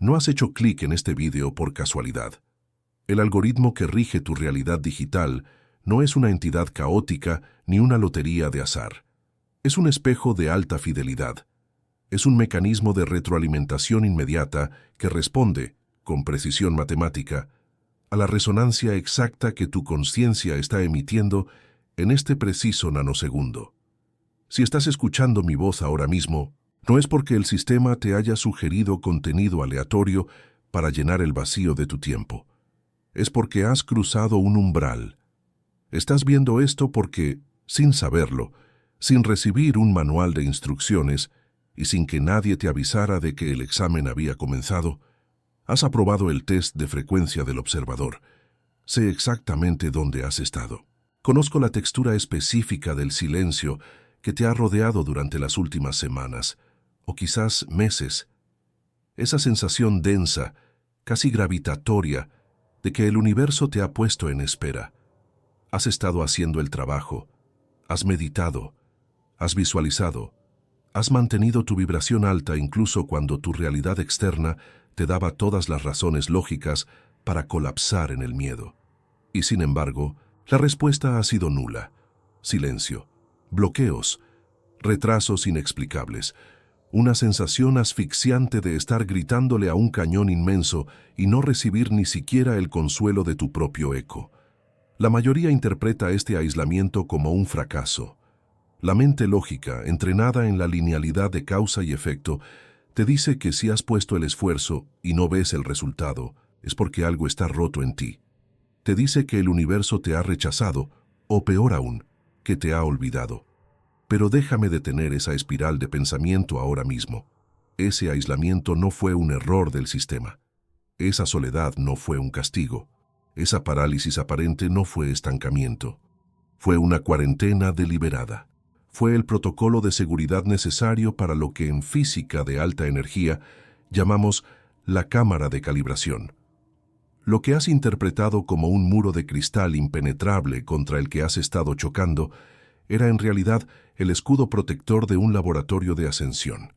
No has hecho clic en este vídeo por casualidad. El algoritmo que rige tu realidad digital no es una entidad caótica ni una lotería de azar. Es un espejo de alta fidelidad. Es un mecanismo de retroalimentación inmediata que responde, con precisión matemática, a la resonancia exacta que tu conciencia está emitiendo en este preciso nanosegundo. Si estás escuchando mi voz ahora mismo, no es porque el sistema te haya sugerido contenido aleatorio para llenar el vacío de tu tiempo. Es porque has cruzado un umbral. Estás viendo esto porque, sin saberlo, sin recibir un manual de instrucciones y sin que nadie te avisara de que el examen había comenzado, has aprobado el test de frecuencia del observador. Sé exactamente dónde has estado. Conozco la textura específica del silencio que te ha rodeado durante las últimas semanas, o quizás meses. Esa sensación densa, casi gravitatoria, de que el universo te ha puesto en espera. Has estado haciendo el trabajo, has meditado, has visualizado, has mantenido tu vibración alta incluso cuando tu realidad externa te daba todas las razones lógicas para colapsar en el miedo. Y sin embargo, la respuesta ha sido nula. Silencio, bloqueos, retrasos inexplicables, una sensación asfixiante de estar gritándole a un cañón inmenso y no recibir ni siquiera el consuelo de tu propio eco. La mayoría interpreta este aislamiento como un fracaso. La mente lógica, entrenada en la linealidad de causa y efecto, te dice que si has puesto el esfuerzo y no ves el resultado, es porque algo está roto en ti. Te dice que el universo te ha rechazado, o peor aún, que te ha olvidado. Pero déjame detener esa espiral de pensamiento ahora mismo. Ese aislamiento no fue un error del sistema. Esa soledad no fue un castigo. Esa parálisis aparente no fue estancamiento. Fue una cuarentena deliberada. Fue el protocolo de seguridad necesario para lo que en física de alta energía llamamos la cámara de calibración. Lo que has interpretado como un muro de cristal impenetrable contra el que has estado chocando era en realidad el escudo protector de un laboratorio de ascensión.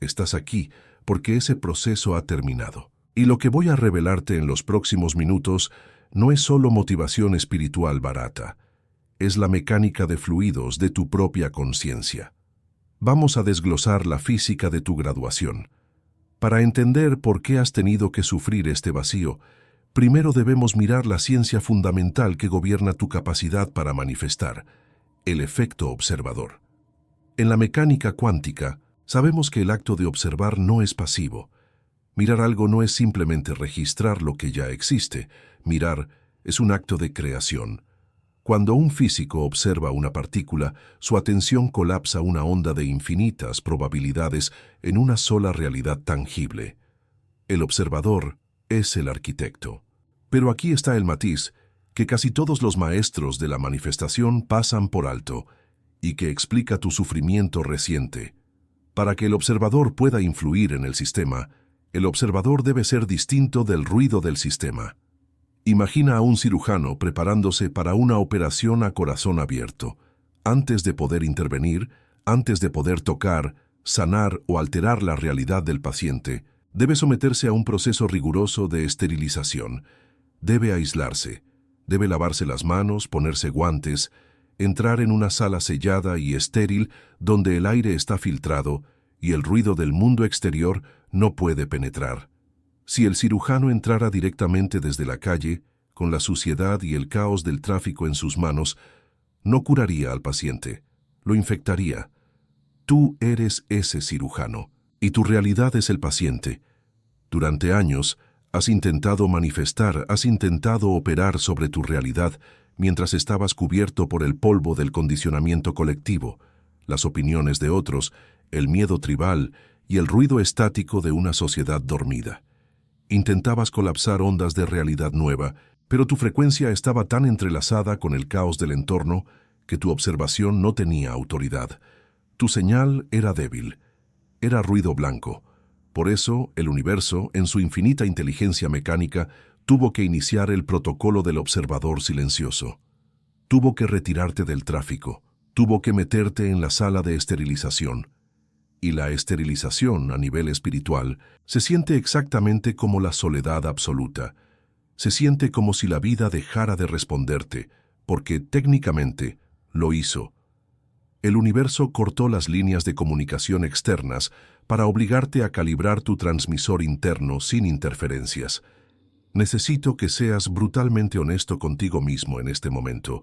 Estás aquí porque ese proceso ha terminado. Y lo que voy a revelarte en los próximos minutos no es solo motivación espiritual barata. Es la mecánica de fluidos de tu propia conciencia. Vamos a desglosar la física de tu graduación. Para entender por qué has tenido que sufrir este vacío, primero debemos mirar la ciencia fundamental que gobierna tu capacidad para manifestar, el efecto observador. En la mecánica cuántica, sabemos que el acto de observar no es pasivo. Mirar algo no es simplemente registrar lo que ya existe. Mirar es un acto de creación. Cuando un físico observa una partícula, su atención colapsa una onda de infinitas probabilidades en una sola realidad tangible. El observador es el arquitecto. Pero aquí está el matiz que casi todos los maestros de la manifestación pasan por alto y que explica tu sufrimiento reciente. Para que el observador pueda influir en el sistema, el observador debe ser distinto del ruido del sistema. Imagina a un cirujano preparándose para una operación a corazón abierto. Antes de poder intervenir, antes de poder tocar, sanar o alterar la realidad del paciente, debe someterse a un proceso riguroso de esterilización. Debe aislarse, debe lavarse las manos, ponerse guantes, entrar en una sala sellada y estéril donde el aire está filtrado y el ruido del mundo exterior no puede penetrar. Si el cirujano entrara directamente desde la calle, con la suciedad y el caos del tráfico en sus manos, no curaría al paciente, lo infectaría. Tú eres ese cirujano, y tu realidad es el paciente. Durante años, has intentado manifestar, has intentado operar sobre tu realidad mientras estabas cubierto por el polvo del condicionamiento colectivo, las opiniones de otros, el miedo tribal y el ruido estático de una sociedad dormida. Intentabas colapsar ondas de realidad nueva, pero tu frecuencia estaba tan entrelazada con el caos del entorno que tu observación no tenía autoridad. Tu señal era débil, era ruido blanco. Por eso, el universo, en su infinita inteligencia mecánica, tuvo que iniciar el protocolo del observador silencioso. Tuvo que retirarte del tráfico, tuvo que meterte en la sala de esterilización. Y la esterilización a nivel espiritual se siente exactamente como la soledad absoluta. Se siente como si la vida dejara de responderte, porque técnicamente lo hizo. El universo cortó las líneas de comunicación externas para obligarte a calibrar tu transmisor interno sin interferencias. Necesito que seas brutalmente honesto contigo mismo en este momento.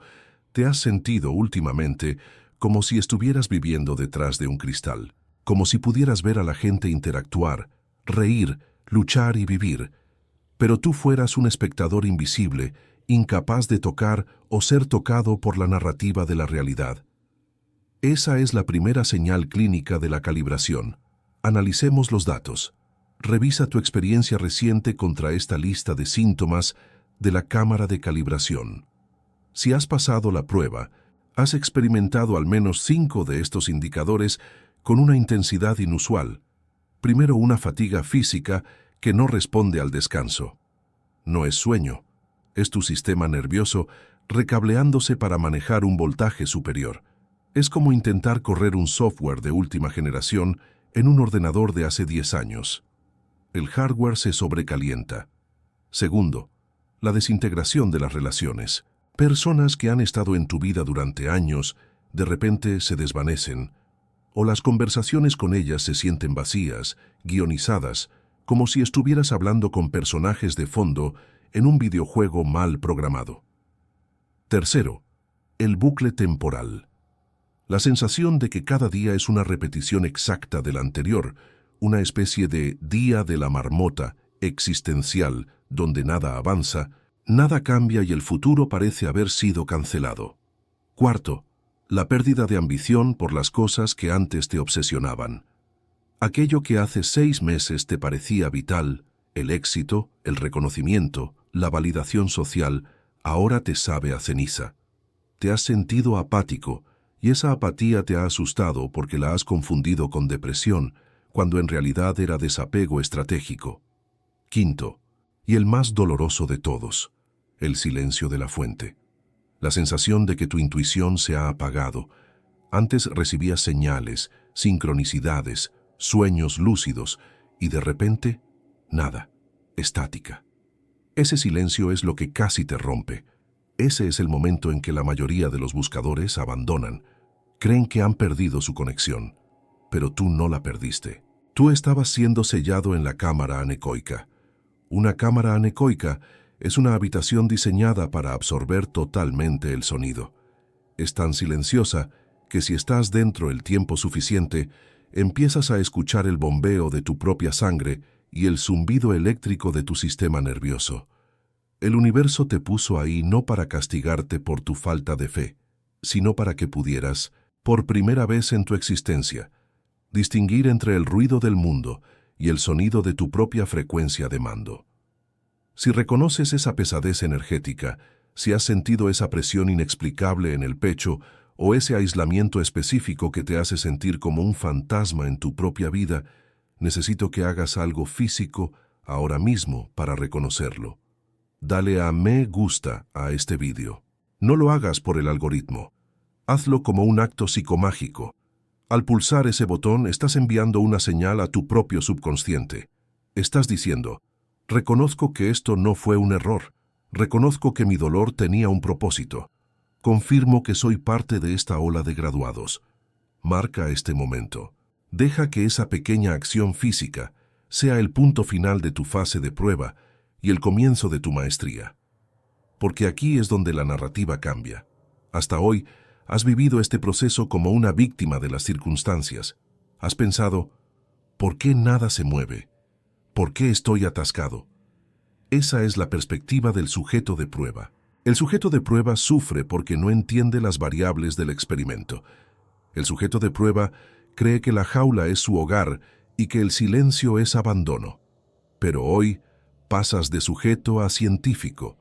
¿Te has sentido últimamente como si estuvieras viviendo detrás de un cristal? Como si pudieras ver a la gente interactuar, reír, luchar y vivir, pero tú fueras un espectador invisible, incapaz de tocar o ser tocado por la narrativa de la realidad? Esa es la primera señal clínica de la calibración. Analicemos los datos. Revisa tu experiencia reciente contra esta lista de síntomas de la cámara de calibración. Si has pasado la prueba, has experimentado al menos 5 de estos indicadores con una intensidad inusual. Primero, una fatiga física que no responde al descanso. No es sueño, es tu sistema nervioso recableándose para manejar un voltaje superior. Es como intentar correr un software de última generación en un ordenador de hace 10 años. El hardware se sobrecalienta. Segundo, la desintegración de las relaciones. Personas que han estado en tu vida durante años, de repente se desvanecen, o las conversaciones con ellas se sienten vacías, guionizadas, como si estuvieras hablando con personajes de fondo en un videojuego mal programado. Tercero, el bucle temporal. La sensación de que cada día es una repetición exacta del anterior, una especie de día de la marmota existencial donde nada avanza, nada cambia y el futuro parece haber sido cancelado. Cuarto, la pérdida de ambición por las cosas que antes te obsesionaban. Aquello que hace 6 meses te parecía vital, el éxito, el reconocimiento, la validación social, ahora te sabe a ceniza. Te has sentido apático, y esa apatía te ha asustado porque la has confundido con depresión, cuando en realidad era desapego estratégico. Quinto, y el más doloroso de todos, el silencio de la fuente. La sensación de que tu intuición se ha apagado. Antes recibías señales, sincronicidades, sueños lúcidos, y de repente, nada, estática. Ese silencio es lo que casi te rompe. Ese es el momento en que la mayoría de los buscadores abandonan. Creen que han perdido su conexión, pero tú no la perdiste. Tú estabas siendo sellado en la cámara anecoica. Una cámara anecoica es una habitación diseñada para absorber totalmente el sonido. Es tan silenciosa que si estás dentro el tiempo suficiente, empiezas a escuchar el bombeo de tu propia sangre y el zumbido eléctrico de tu sistema nervioso. El universo te puso ahí no para castigarte por tu falta de fe, sino para que pudieras, por primera vez en tu existencia, distinguir entre el ruido del mundo y el sonido de tu propia frecuencia de mando. Si reconoces esa pesadez energética, si has sentido esa presión inexplicable en el pecho o ese aislamiento específico que te hace sentir como un fantasma en tu propia vida, necesito que hagas algo físico ahora mismo para reconocerlo. Dale a me gusta a este vídeo. No lo hagas por el algoritmo. Hazlo como un acto psicomágico. Al pulsar ese botón estás enviando una señal a tu propio subconsciente. Estás diciendo, reconozco que esto no fue un error. Reconozco que mi dolor tenía un propósito. Confirmo que soy parte de esta ola de graduados. Marca este momento. Deja que esa pequeña acción física sea el punto final de tu fase de prueba y el comienzo de tu maestría. Porque aquí es donde la narrativa cambia. Hasta hoy, has vivido este proceso como una víctima de las circunstancias. Has pensado, ¿por qué nada se mueve? ¿Por qué estoy atascado? Esa es la perspectiva del sujeto de prueba. El sujeto de prueba sufre porque no entiende las variables del experimento. El sujeto de prueba cree que la jaula es su hogar y que el silencio es abandono. Pero hoy pasas de sujeto a científico.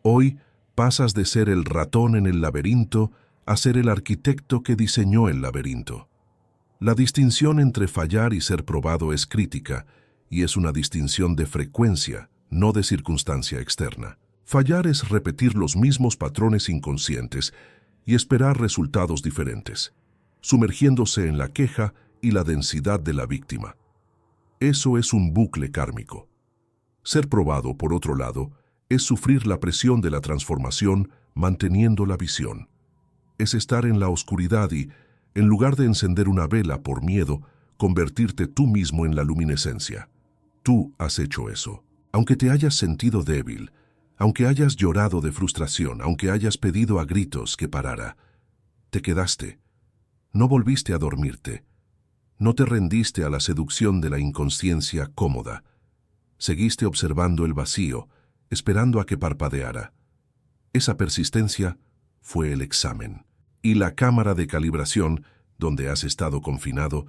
Hoy pasas de ser el ratón en el laberinto a ser el arquitecto que diseñó el laberinto. La distinción entre fallar y ser probado es crítica, y es una distinción de frecuencia, no de circunstancia externa. Fallar es repetir los mismos patrones inconscientes y esperar resultados diferentes, sumergiéndose en la queja y la densidad de la víctima. Eso es un bucle kármico. Ser probado, por otro lado, es sufrir la presión de la transformación manteniendo la visión. Es estar en la oscuridad y, en lugar de encender una vela por miedo, convertirte tú mismo en la luminescencia. Tú has hecho eso. Aunque te hayas sentido débil, aunque hayas llorado de frustración, aunque hayas pedido a gritos que parara, te quedaste. No volviste a dormirte. No te rendiste a la seducción de la inconsciencia cómoda. Seguiste observando el vacío, esperando a que parpadeara. Esa persistencia fue el examen. Y la cámara de calibración, donde has estado confinado,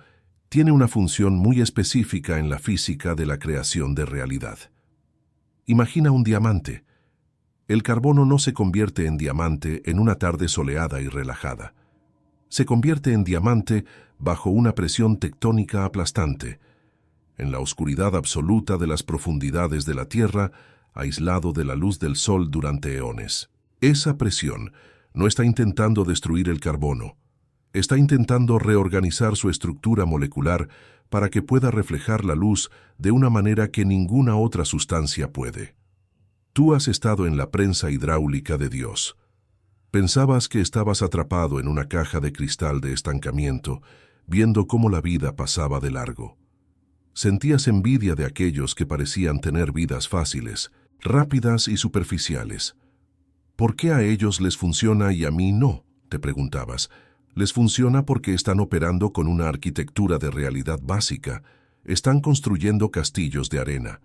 tiene una función muy específica en la física de la creación de realidad. Imagina un diamante. El carbono no se convierte en diamante en una tarde soleada y relajada. Se convierte en diamante bajo una presión tectónica aplastante, en la oscuridad absoluta de las profundidades de la Tierra, aislado de la luz del Sol durante eones. Esa presión no está intentando destruir el carbono, está intentando reorganizar su estructura molecular para que pueda reflejar la luz de una manera que ninguna otra sustancia puede. Tú has estado en la prensa hidráulica de Dios. Pensabas que estabas atrapado en una caja de cristal de estancamiento, viendo cómo la vida pasaba de largo. Sentías envidia de aquellos que parecían tener vidas fáciles, rápidas y superficiales. ¿Por qué a ellos les funciona y a mí no?, te preguntabas. Les funciona porque están operando con una arquitectura de realidad básica. Están construyendo castillos de arena.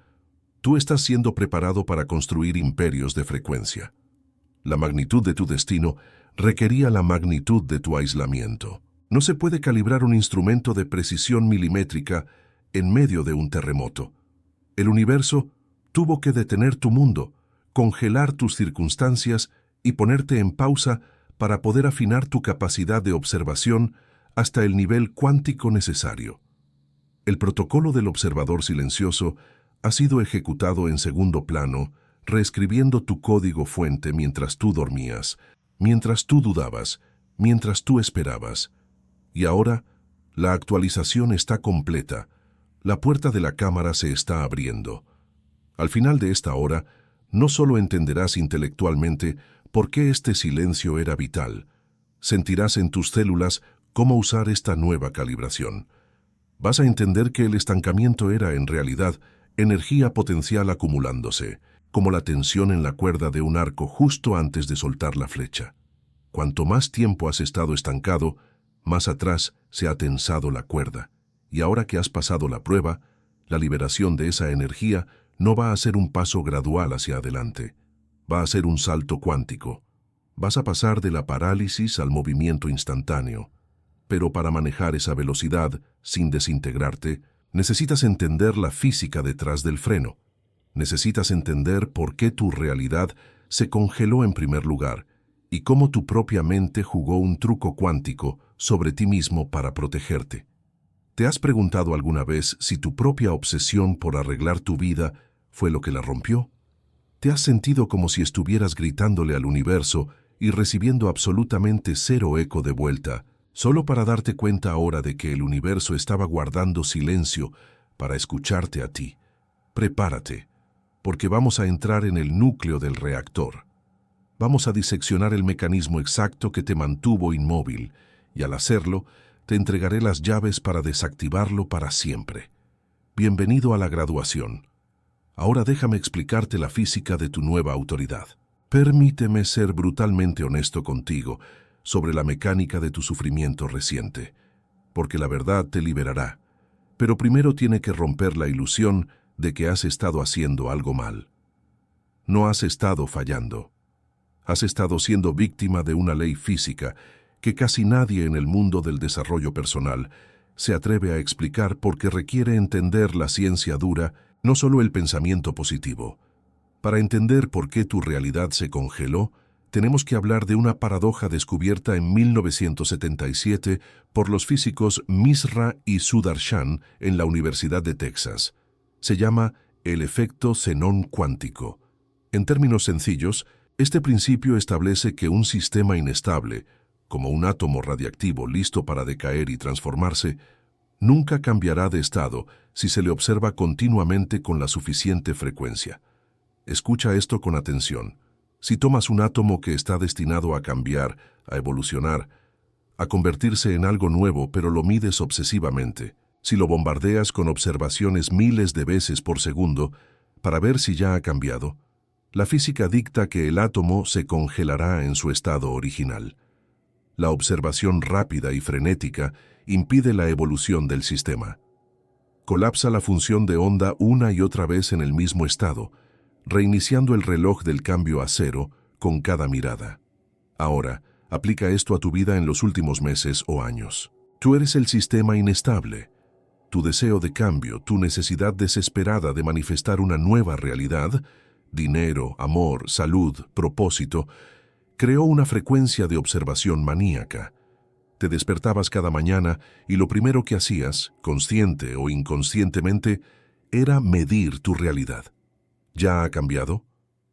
Tú estás siendo preparado para construir imperios de frecuencia. La magnitud de tu destino requería la magnitud de tu aislamiento. No se puede calibrar un instrumento de precisión milimétrica en medio de un terremoto. El universo tuvo que detener tu mundo, congelar tus circunstancias y ponerte en pausa para poder afinar tu capacidad de observación hasta el nivel cuántico necesario. El protocolo del observador silencioso ha sido ejecutado en segundo plano, reescribiendo tu código fuente mientras tú dormías, mientras tú dudabas, mientras tú esperabas. Y ahora, la actualización está completa. La puerta de la cámara se está abriendo. Al final de esta hora, no solo entenderás intelectualmente por qué este silencio era vital, sentirás en tus células cómo usar esta nueva calibración. Vas a entender que el estancamiento era, en realidad, energía potencial acumulándose, como la tensión en la cuerda de un arco justo antes de soltar la flecha. Cuanto más tiempo has estado estancado, más atrás se ha tensado la cuerda. Y ahora que has pasado la prueba, la liberación de esa energía no va a ser un paso gradual hacia adelante. Va a ser un salto cuántico. Vas a pasar de la parálisis al movimiento instantáneo. Pero para manejar esa velocidad, sin desintegrarte, necesitas entender la física detrás del freno. Necesitas entender por qué tu realidad se congeló en primer lugar y cómo tu propia mente jugó un truco cuántico sobre ti mismo para protegerte. ¿Te has preguntado alguna vez si tu propia obsesión por arreglar tu vida fue lo que la rompió? ¿Te has sentido como si estuvieras gritándole al universo y recibiendo absolutamente cero eco de vuelta, solo para darte cuenta ahora de que el universo estaba guardando silencio para escucharte a ti? Prepárate, porque vamos a entrar en el núcleo del reactor. Vamos a diseccionar el mecanismo exacto que te mantuvo inmóvil, y al hacerlo, te entregaré las llaves para desactivarlo para siempre. Bienvenido a la graduación. Ahora déjame explicarte la física de tu nueva autoridad. Permíteme ser brutalmente honesto contigo sobre la mecánica de tu sufrimiento reciente, porque la verdad te liberará. Pero primero tiene que romper la ilusión de que has estado haciendo algo mal. No has estado fallando. Has estado siendo víctima de una ley física que casi nadie en el mundo del desarrollo personal se atreve a explicar porque requiere entender la ciencia dura, no solo el pensamiento positivo. Para entender por qué tu realidad se congeló, tenemos que hablar de una paradoja descubierta en 1977 por los físicos Misra y Sudarshan en la Universidad de Texas. Se llama el efecto xenón cuántico. En términos sencillos, este principio establece que un sistema inestable, como un átomo radiactivo listo para decaer y transformarse, Nunca cambiará de estado si se le observa continuamente con la suficiente frecuencia. Escucha esto con atención. Si tomas un átomo que está destinado a cambiar, a evolucionar, a convertirse en algo nuevo, pero lo mides obsesivamente, si lo bombardeas con observaciones miles de veces por segundo para ver si ya ha cambiado, la física dicta que el átomo se congelará en su estado original. La observación rápida y frenética impide la evolución del sistema. Colapsa la función de onda una y otra vez en el mismo estado, reiniciando el reloj del cambio a cero con cada mirada. Ahora, aplica esto a tu vida en los últimos meses o años. Tú eres el sistema inestable. Tu deseo de cambio, tu necesidad desesperada de manifestar una nueva realidad, dinero, amor, salud, propósito, creó una frecuencia de observación maníaca. Te despertabas cada mañana y lo primero que hacías, consciente o inconscientemente, era medir tu realidad. ¿Ya ha cambiado?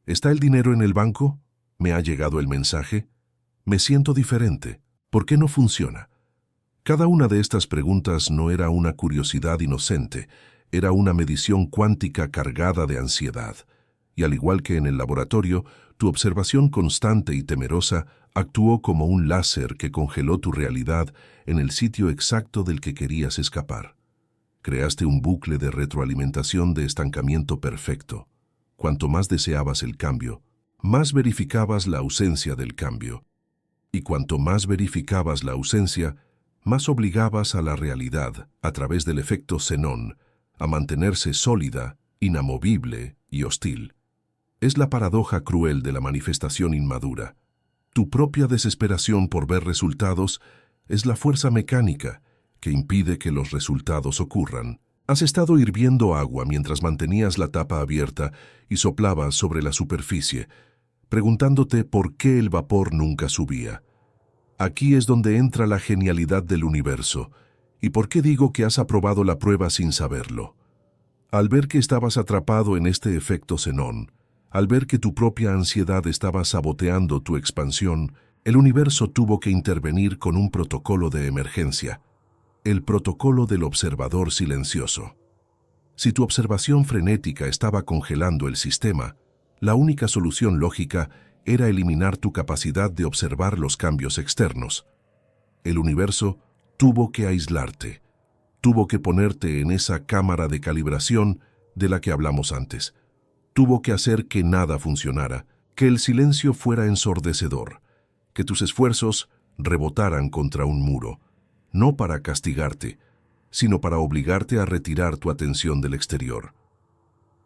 ¿Está el dinero en el banco? ¿Me ha llegado el mensaje? Me siento diferente. ¿Por qué no funciona? Cada una de estas preguntas no era una curiosidad inocente, era una medición cuántica cargada de ansiedad. Y al igual que en el laboratorio, tu observación constante y temerosa actuó como un láser que congeló tu realidad en el sitio exacto del que querías escapar. Creaste un bucle de retroalimentación de estancamiento perfecto. Cuanto más deseabas el cambio, más verificabas la ausencia del cambio. Y cuanto más verificabas la ausencia, más obligabas a la realidad, a través del efecto xenón, a mantenerse sólida, inamovible y hostil. Es la paradoja cruel de la manifestación inmadura. Tu propia desesperación por ver resultados es la fuerza mecánica que impide que los resultados ocurran. Has estado hirviendo agua mientras mantenías la tapa abierta y soplabas sobre la superficie, preguntándote por qué el vapor nunca subía. Aquí es donde entra la genialidad del universo. ¿Y por qué digo que has aprobado la prueba sin saberlo? Al ver que estabas atrapado en este efecto xenón, al ver que tu propia ansiedad estaba saboteando tu expansión, el universo tuvo que intervenir con un protocolo de emergencia, el protocolo del observador silencioso. Si tu observación frenética estaba congelando el sistema, la única solución lógica era eliminar tu capacidad de observar los cambios externos. El universo tuvo que aislarte, tuvo que ponerte en esa cámara de calibración de la que hablamos antes. Tuvo que hacer que nada funcionara, que el silencio fuera ensordecedor, que tus esfuerzos rebotaran contra un muro, no para castigarte, sino para obligarte a retirar tu atención del exterior.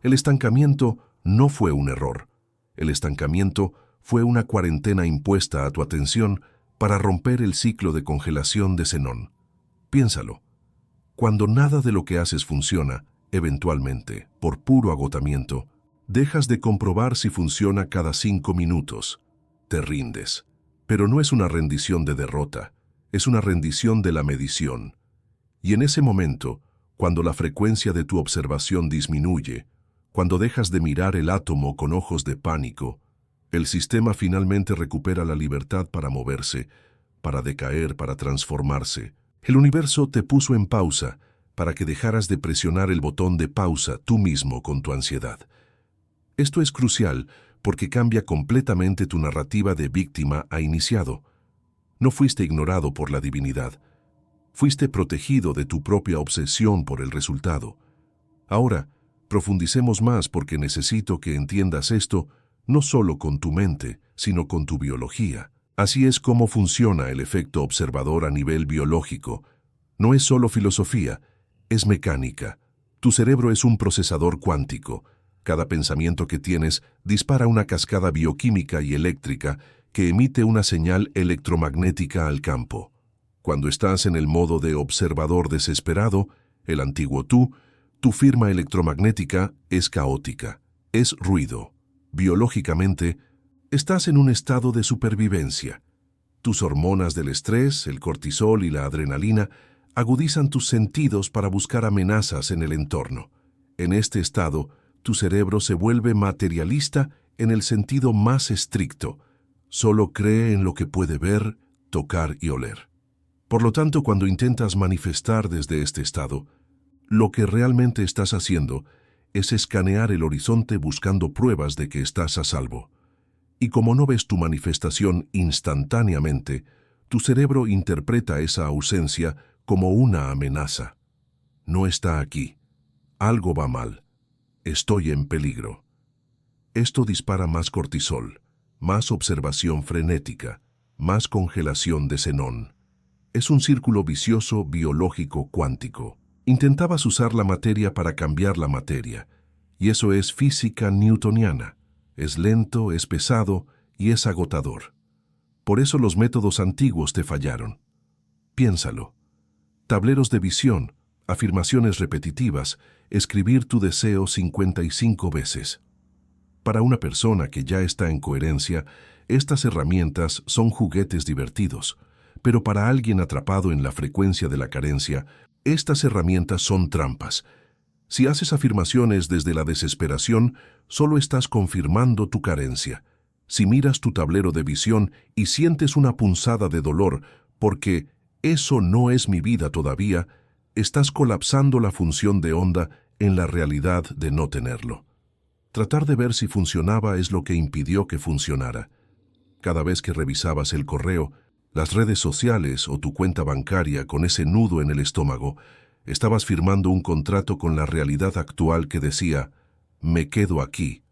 El estancamiento no fue un error. El estancamiento fue una cuarentena impuesta a tu atención para romper el ciclo de congelación de xenón. Piénsalo. Cuando nada de lo que haces funciona, eventualmente, por puro agotamiento, dejas de comprobar si funciona cada 5 minutos. Te rindes. Pero no es una rendición de derrota, es una rendición de la medición. Y en ese momento, cuando la frecuencia de tu observación disminuye, cuando dejas de mirar el átomo con ojos de pánico, el sistema finalmente recupera la libertad para moverse, para decaer, para transformarse. El universo te puso en pausa para que dejaras de presionar el botón de pausa tú mismo con tu ansiedad. Esto es crucial porque cambia completamente tu narrativa de víctima a iniciado. No fuiste ignorado por la divinidad. Fuiste protegido de tu propia obsesión por el resultado. Ahora, profundicemos más porque necesito que entiendas esto no solo con tu mente, sino con tu biología. Así es como funciona el efecto observador a nivel biológico. No es solo filosofía, es mecánica. Tu cerebro es un procesador cuántico. Cada pensamiento que tienes dispara una cascada bioquímica y eléctrica que emite una señal electromagnética al campo. Cuando estás en el modo de observador desesperado, el antiguo tú, tu firma electromagnética es caótica, es ruido. Biológicamente, estás en un estado de supervivencia. Tus hormonas del estrés, el cortisol y la adrenalina agudizan tus sentidos para buscar amenazas en el entorno. En este estado, tu cerebro se vuelve materialista en el sentido más estricto. Solo cree en lo que puede ver, tocar y oler. Por lo tanto, cuando intentas manifestar desde este estado, lo que realmente estás haciendo es escanear el horizonte buscando pruebas de que estás a salvo. Y como no ves tu manifestación instantáneamente, tu cerebro interpreta esa ausencia como una amenaza. No está aquí. Algo va mal. Estoy en peligro. Esto dispara más cortisol, más observación frenética, más congelación de xenón. Es un círculo vicioso biológico cuántico. Intentabas usar la materia para cambiar la materia, y eso es física newtoniana. Es lento, es pesado y es agotador. Por eso los métodos antiguos te fallaron. Piénsalo. Tableros de visión, afirmaciones repetitivas, escribir tu deseo 55 veces. Para una persona que ya está en coherencia, estas herramientas son juguetes divertidos, pero para alguien atrapado en la frecuencia de la carencia, estas herramientas son trampas. Si haces afirmaciones desde la desesperación, solo estás confirmando tu carencia. Si miras tu tablero de visión y sientes una punzada de dolor porque eso no es mi vida todavía, estás colapsando la función de onda en la realidad de no tenerlo. Tratar de ver si funcionaba es lo que impidió que funcionara. Cada vez que revisabas el correo, las redes sociales o tu cuenta bancaria con ese nudo en el estómago, estabas firmando un contrato con la realidad actual que decía, me quedo aquí.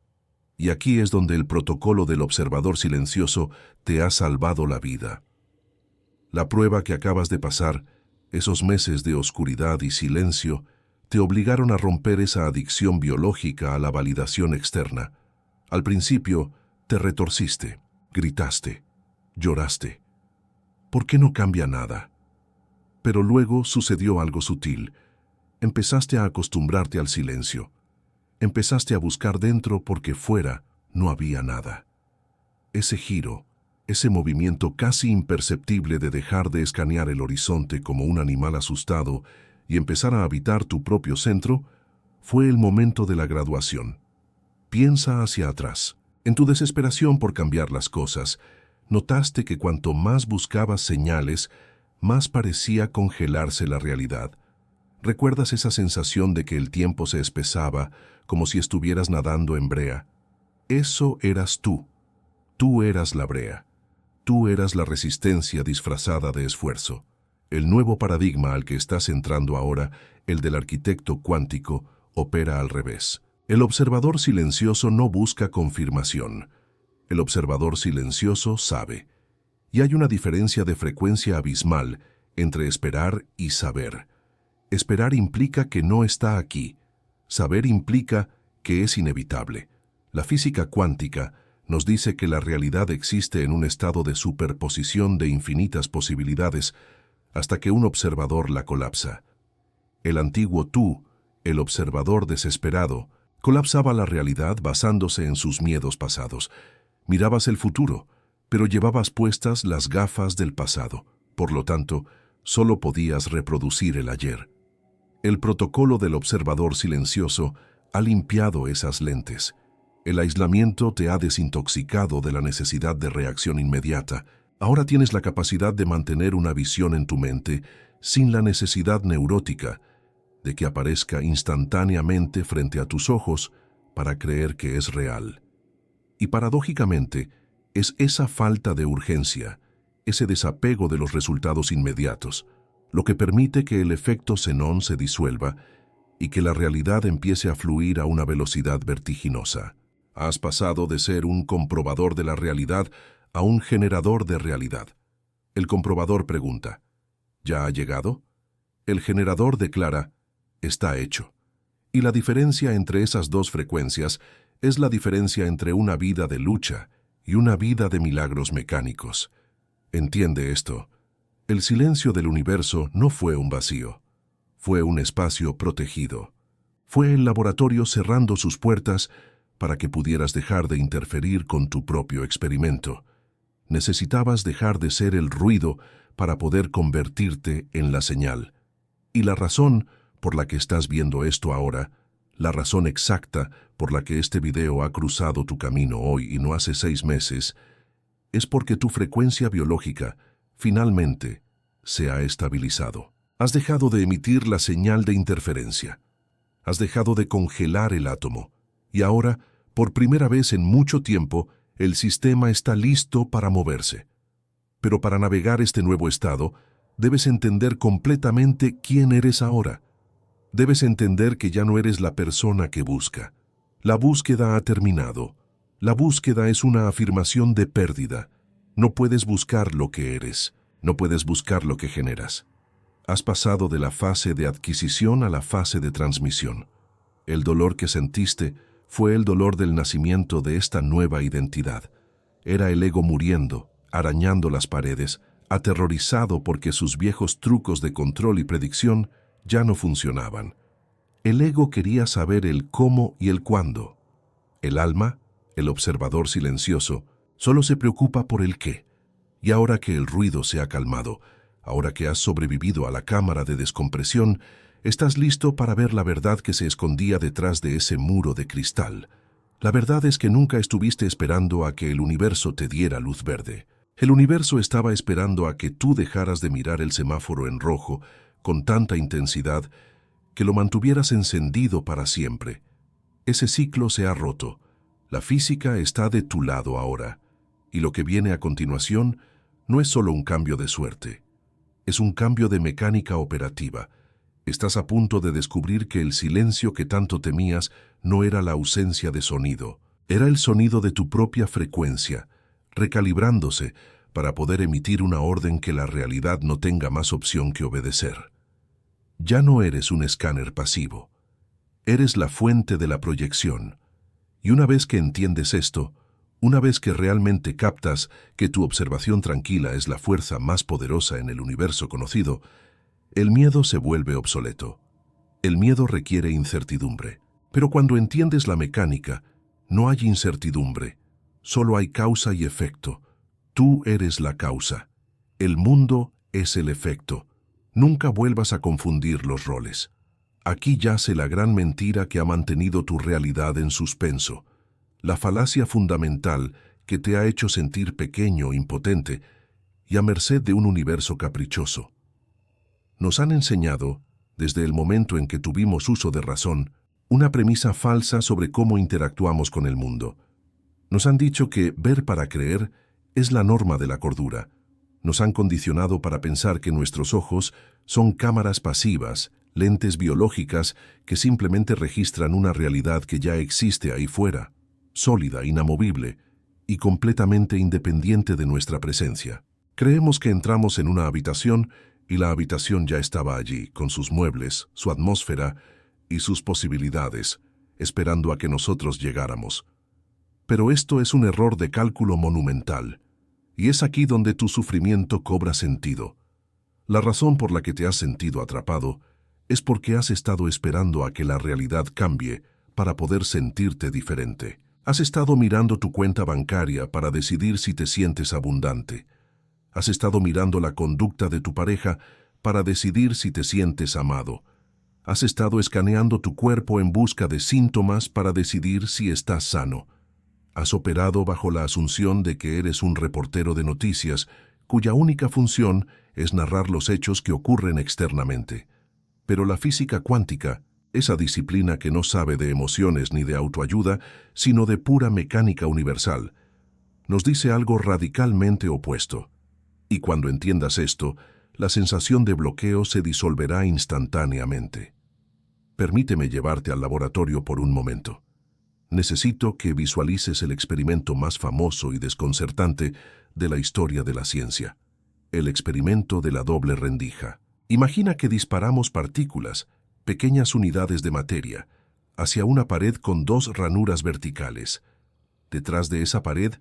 Y aquí es donde el protocolo del observador silencioso te ha salvado la vida. La prueba que acabas de pasar, esos meses de oscuridad y silencio, te obligaron a romper esa adicción biológica a la validación externa. Al principio, te retorciste, gritaste, lloraste. ¿Por qué no cambia nada? Pero luego sucedió algo sutil. Empezaste a acostumbrarte al silencio. Empezaste a buscar dentro porque fuera no había nada. Ese giro, ese movimiento casi imperceptible de dejar de escanear el horizonte como un animal asustado y empezar a habitar tu propio centro, fue el momento de la graduación. Piensa hacia atrás. En tu desesperación por cambiar las cosas, notaste que cuanto más buscabas señales, más parecía congelarse la realidad. ¿Recuerdas esa sensación de que el tiempo se espesaba, como si estuvieras nadando en brea? Eso eras tú. Tú eras la brea. Tú eras la resistencia disfrazada de esfuerzo. El nuevo paradigma al que estás entrando ahora, el del arquitecto cuántico, opera al revés. El observador silencioso no busca confirmación. El observador silencioso sabe. Y hay una diferencia de frecuencia abismal entre esperar y saber. Esperar implica que no está aquí. Saber implica que es inevitable. La física cuántica nos dice que la realidad existe en un estado de superposición de infinitas posibilidades hasta que un observador la colapsa. El antiguo tú, el observador desesperado, colapsaba la realidad basándose en sus miedos pasados. Mirabas el futuro, pero llevabas puestas las gafas del pasado. Por lo tanto, solo podías reproducir el ayer. El protocolo del observador silencioso ha limpiado esas lentes. El aislamiento te ha desintoxicado de la necesidad de reacción inmediata. Ahora tienes la capacidad de mantener una visión en tu mente sin la necesidad neurótica de que aparezca instantáneamente frente a tus ojos para creer que es real. Y paradójicamente, es esa falta de urgencia, ese desapego de los resultados inmediatos, lo que permite que el efecto xenón se disuelva y que la realidad empiece a fluir a una velocidad vertiginosa. Has pasado de ser un comprobador de la realidad a un generador de realidad. El comprobador pregunta, ¿ya ha llegado? El generador declara, está hecho. Y la diferencia entre esas dos frecuencias es la diferencia entre una vida de lucha y una vida de milagros mecánicos. Entiende esto. El silencio del universo no fue un vacío. Fue un espacio protegido. Fue el laboratorio cerrando sus puertas para que pudieras dejar de interferir con tu propio experimento. Necesitabas dejar de ser el ruido para poder convertirte en la señal. Y la razón por la que estás viendo esto ahora, la razón exacta por la que este video ha cruzado tu camino hoy y no hace 6 meses, es porque tu frecuencia biológica, finalmente, se ha estabilizado. Has dejado de emitir la señal de interferencia. Has dejado de congelar el átomo. Y ahora, por primera vez en mucho tiempo, el sistema está listo para moverse. Pero para navegar este nuevo estado, debes entender completamente quién eres ahora. Debes entender que ya no eres la persona que busca. La búsqueda ha terminado. La búsqueda es una afirmación de pérdida. No puedes buscar lo que eres. No puedes buscar lo que generas. Has pasado de la fase de adquisición a la fase de transmisión. El dolor que sentiste fue el dolor del nacimiento de esta nueva identidad. Era el ego muriendo, arañando las paredes, aterrorizado porque sus viejos trucos de control y predicción ya no funcionaban. El ego quería saber el cómo y el cuándo. El alma, el observador silencioso, solo se preocupa por el qué. Y ahora que el ruido se ha calmado, ahora que has sobrevivido a la cámara de descompresión, estás listo para ver la verdad que se escondía detrás de ese muro de cristal. La verdad es que nunca estuviste esperando a que el universo te diera luz verde. El universo estaba esperando a que tú dejaras de mirar el semáforo en rojo con tanta intensidad que lo mantuvieras encendido para siempre. Ese ciclo se ha roto. La física está de tu lado ahora. Y lo que viene a continuación no es solo un cambio de suerte. Es un cambio de mecánica operativa. Estás a punto de descubrir que el silencio que tanto temías no era la ausencia de sonido. Era el sonido de tu propia frecuencia, recalibrándose para poder emitir una orden que la realidad no tenga más opción que obedecer. Ya no eres un escáner pasivo. Eres la fuente de la proyección. Y una vez que entiendes esto, una vez que realmente captas que tu observación tranquila es la fuerza más poderosa en el universo conocido, el miedo se vuelve obsoleto. El miedo requiere incertidumbre. Pero cuando entiendes la mecánica, no hay incertidumbre. Solo hay causa y efecto. Tú eres la causa. El mundo es el efecto. Nunca vuelvas a confundir los roles. Aquí yace la gran mentira que ha mantenido tu realidad en suspenso. La falacia fundamental que te ha hecho sentir pequeño, impotente y a merced de un universo caprichoso. Nos han enseñado, desde el momento en que tuvimos uso de razón, una premisa falsa sobre cómo interactuamos con el mundo. Nos han dicho que ver para creer es la norma de la cordura. Nos han condicionado para pensar que nuestros ojos son cámaras pasivas, lentes biológicas que simplemente registran una realidad que ya existe ahí fuera, sólida, inamovible y completamente independiente de nuestra presencia. Creemos que entramos en una habitación y la habitación ya estaba allí, con sus muebles, su atmósfera y sus posibilidades, esperando a que nosotros llegáramos. Pero esto es un error de cálculo monumental, y es aquí donde tu sufrimiento cobra sentido. La razón por la que te has sentido atrapado es porque has estado esperando a que la realidad cambie para poder sentirte diferente. Has estado mirando tu cuenta bancaria para decidir si te sientes abundante. Has estado mirando la conducta de tu pareja para decidir si te sientes amado. Has estado escaneando tu cuerpo en busca de síntomas para decidir si estás sano. Has operado bajo la asunción de que eres un reportero de noticias cuya única función es narrar los hechos que ocurren externamente. Pero la física cuántica, esa disciplina que no sabe de emociones ni de autoayuda, sino de pura mecánica universal, nos dice algo radicalmente opuesto. Y cuando entiendas esto, la sensación de bloqueo se disolverá instantáneamente. Permíteme llevarte al laboratorio por un momento. Necesito que visualices el experimento más famoso y desconcertante de la historia de la ciencia. El experimento de la doble rendija. Imagina que disparamos partículas, pequeñas unidades de materia, hacia una pared con dos ranuras verticales. Detrás de esa pared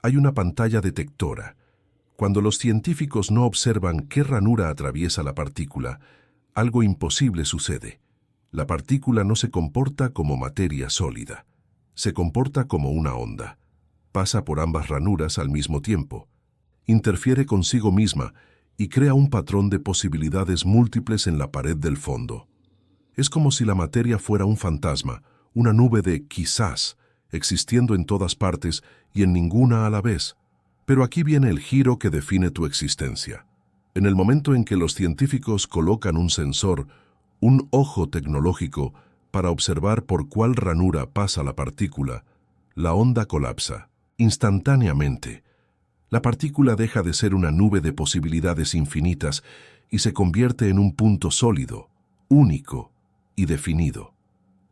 hay una pantalla detectora. Cuando los científicos no observan qué ranura atraviesa la partícula, algo imposible sucede. La partícula no se comporta como materia sólida. Se comporta como una onda. Pasa por ambas ranuras al mismo tiempo. Interfiere consigo misma y crea un patrón de posibilidades múltiples en la pared del fondo. Es como si la materia fuera un fantasma, una nube de quizás, existiendo en todas partes y en ninguna a la vez. Pero aquí viene el giro que define tu existencia. En el momento en que los científicos colocan un sensor, un ojo tecnológico, para observar por cuál ranura pasa la partícula, la onda colapsa, instantáneamente. La partícula deja de ser una nube de posibilidades infinitas y se convierte en un punto sólido, único y definido.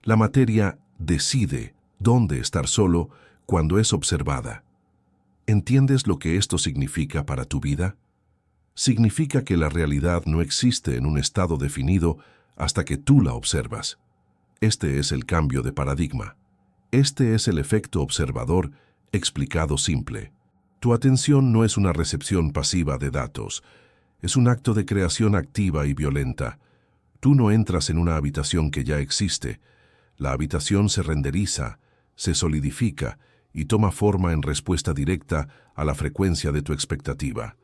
La materia decide dónde estar solo cuando es observada. ¿Entiendes lo que esto significa para tu vida? Significa que la realidad no existe en un estado definido hasta que tú la observas. Este es el cambio de paradigma. Este es el efecto observador explicado simple. Tu atención no es una recepción pasiva de datos, es un acto de creación activa y violenta. Tú no entras en una habitación que ya existe. La habitación se renderiza, se solidifica y toma forma en respuesta directa a la frecuencia de tu expectativa.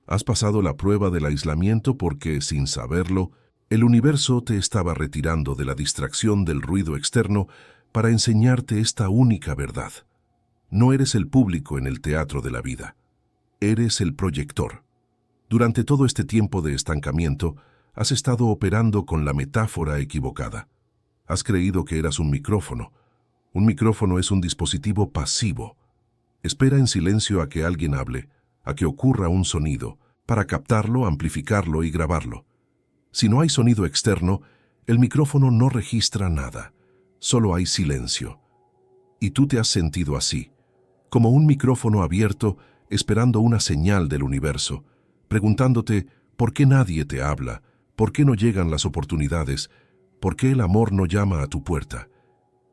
Has pasado la prueba del aislamiento porque, sin saberlo, el universo te estaba retirando de la distracción del ruido externo para enseñarte esta única verdad. No eres el público en el teatro de la vida. Eres el proyector. Durante todo este tiempo de estancamiento, has estado operando con la metáfora equivocada. Has creído que eras un micrófono. Un micrófono es un dispositivo pasivo. Espera en silencio a que alguien hable, a que ocurra un sonido, para captarlo, amplificarlo y grabarlo. Si no hay sonido externo, el micrófono no registra nada. Solo hay silencio. Y tú te has sentido así, como un micrófono abierto esperando una señal del universo, preguntándote por qué nadie te habla, por qué no llegan las oportunidades, por qué el amor no llama a tu puerta.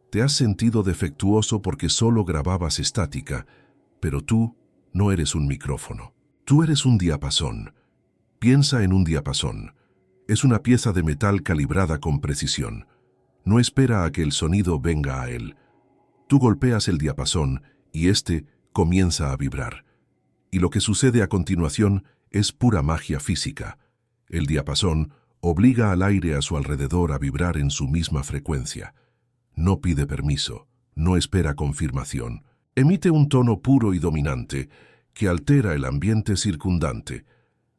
Te has sentido defectuoso porque solo grababas estática, pero tú no eres un micrófono. Tú eres un diapasón. Piensa en un diapasón. Es una pieza de metal calibrada con precisión. No espera a que el sonido venga a él. Tú golpeas el diapasón y éste comienza a vibrar. Y lo que sucede a continuación es pura magia física. El diapasón obliga al aire a su alrededor a vibrar en su misma frecuencia. No pide permiso, no espera confirmación. Emite un tono puro y dominante que altera el ambiente circundante.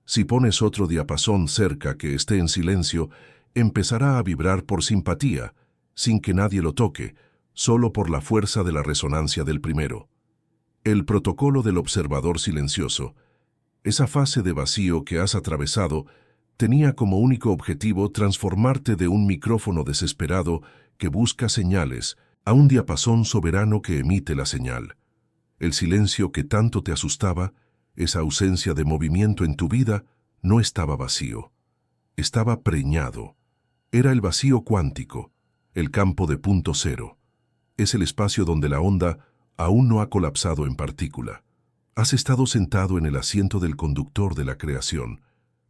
Si pones otro diapasón cerca que esté en silencio, empezará a vibrar por simpatía, sin que nadie lo toque, solo por la fuerza de la resonancia del primero. El protocolo del observador silencioso, esa fase de vacío que has atravesado, tenía como único objetivo transformarte de un micrófono desesperado que busca señales a un diapasón soberano que emite la señal. El silencio que tanto te asustaba, esa ausencia de movimiento en tu vida, no estaba vacío. Estaba preñado. Era el vacío cuántico, el campo de punto cero. Es el espacio donde la onda aún no ha colapsado en partícula. Has estado sentado en el asiento del conductor de la creación,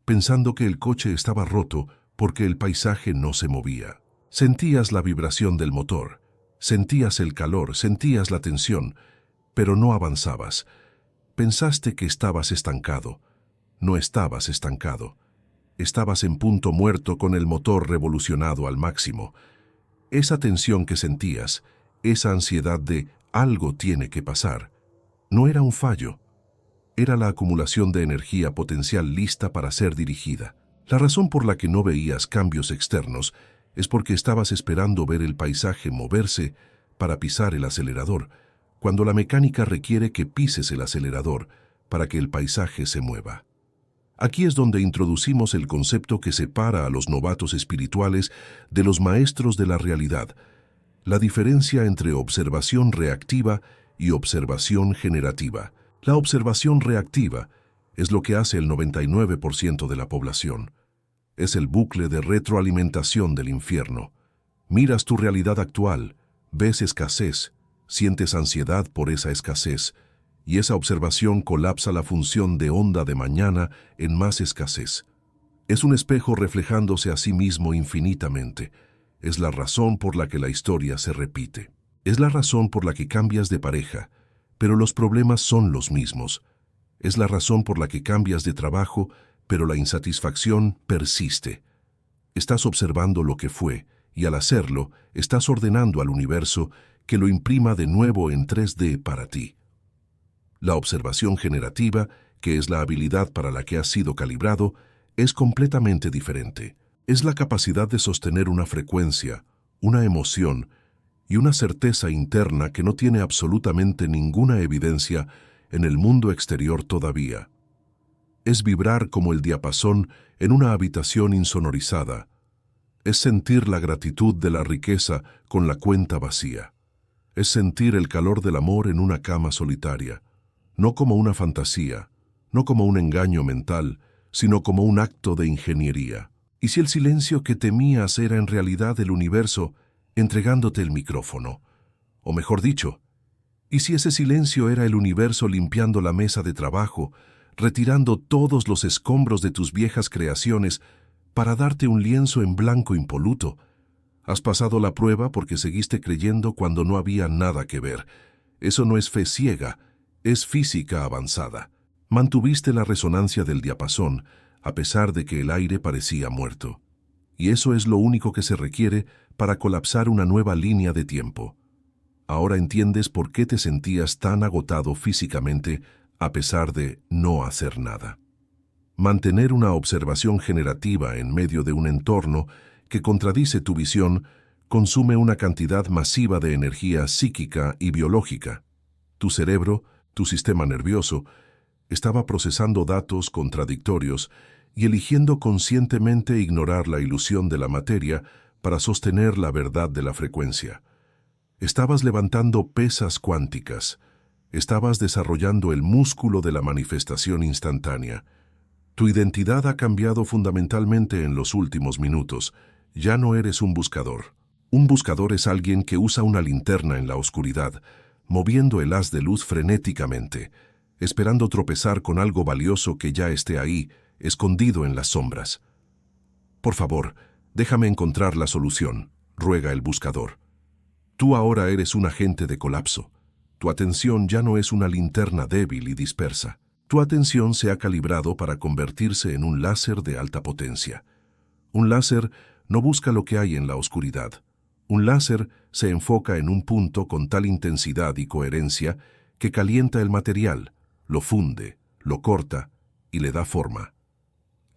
pensando que el coche estaba roto porque el paisaje no se movía. Sentías la vibración del motor, sentías el calor, sentías la tensión, pero no avanzabas. Pensaste que estabas estancado. No estabas estancado. Estabas en punto muerto con el motor revolucionado al máximo. Esa tensión que sentías, esa ansiedad de algo tiene que pasar, no era un fallo. Era la acumulación de energía potencial lista para ser dirigida. La razón por la que no veías cambios externos es porque estabas esperando ver el paisaje moverse para pisar el acelerador, cuando la mecánica requiere que pises el acelerador para que el paisaje se mueva. Aquí es donde introducimos el concepto que separa a los novatos espirituales de los maestros de la realidad, la diferencia entre observación reactiva y observación generativa. La observación reactiva es lo que hace el 99% de la población. Es el bucle de retroalimentación del infierno. Miras tu realidad actual, ves escasez, sientes ansiedad por esa escasez, y esa observación colapsa la función de onda de mañana en más escasez. Es un espejo reflejándose a sí mismo infinitamente. Es la razón por la que la historia se repite. Es la razón por la que cambias de pareja, pero los problemas son los mismos. Es la razón por la que cambias de trabajo, pero la insatisfacción persiste. Estás observando lo que fue, y al hacerlo, estás ordenando al universo que lo imprima de nuevo en 3D para ti. La observación generativa que es la habilidad para la que has sido calibrado, es completamente diferente. Es la capacidad de sostener una frecuencia, una emoción y una certeza interna que no tiene absolutamente ninguna evidencia en el mundo exterior todavía. Es vibrar como el diapasón en una habitación insonorizada. Es sentir la gratitud de la riqueza con la cuenta vacía. Es sentir el calor del amor en una cama solitaria, no como una fantasía, no como un engaño mental, sino como un acto de ingeniería. ¿Y si el silencio que temías era en realidad el universo entregándote el micrófono? O mejor dicho, ¿y si ese silencio era el universo limpiando la mesa de trabajo, retirando todos los escombros de tus viejas creaciones para darte un lienzo en blanco impoluto? Has pasado la prueba porque seguiste creyendo cuando no había nada que ver. Eso no es fe ciega, es física avanzada. Mantuviste la resonancia del diapasón, a pesar de que el aire parecía muerto. Y eso es lo único que se requiere para colapsar una nueva línea de tiempo. Ahora entiendes por qué te sentías tan agotado físicamente a pesar de no hacer nada. Mantener una observación generativa en medio de un entorno que contradice tu visión consume una cantidad masiva de energía psíquica y biológica. Tu cerebro, tu sistema nervioso, estaba procesando datos contradictorios y eligiendo conscientemente ignorar la ilusión de la materia para sostener la verdad de la frecuencia. Estabas levantando pesas cuánticas. Estabas desarrollando el músculo de la manifestación instantánea. Tu identidad ha cambiado fundamentalmente en los últimos minutos. Ya no eres un buscador. Un buscador es alguien que usa una linterna en la oscuridad, moviendo el haz de luz frenéticamente, esperando tropezar con algo valioso que ya esté ahí, escondido en las sombras. Por favor, déjame encontrar la solución, ruega el buscador. Tú ahora eres un agente de colapso. Tu atención ya no es una linterna débil y dispersa. Tu atención se ha calibrado para convertirse en un láser de alta potencia. Un láser no busca lo que hay en la oscuridad. Un láser se enfoca en un punto con tal intensidad y coherencia que calienta el material, lo funde, lo corta y le da forma.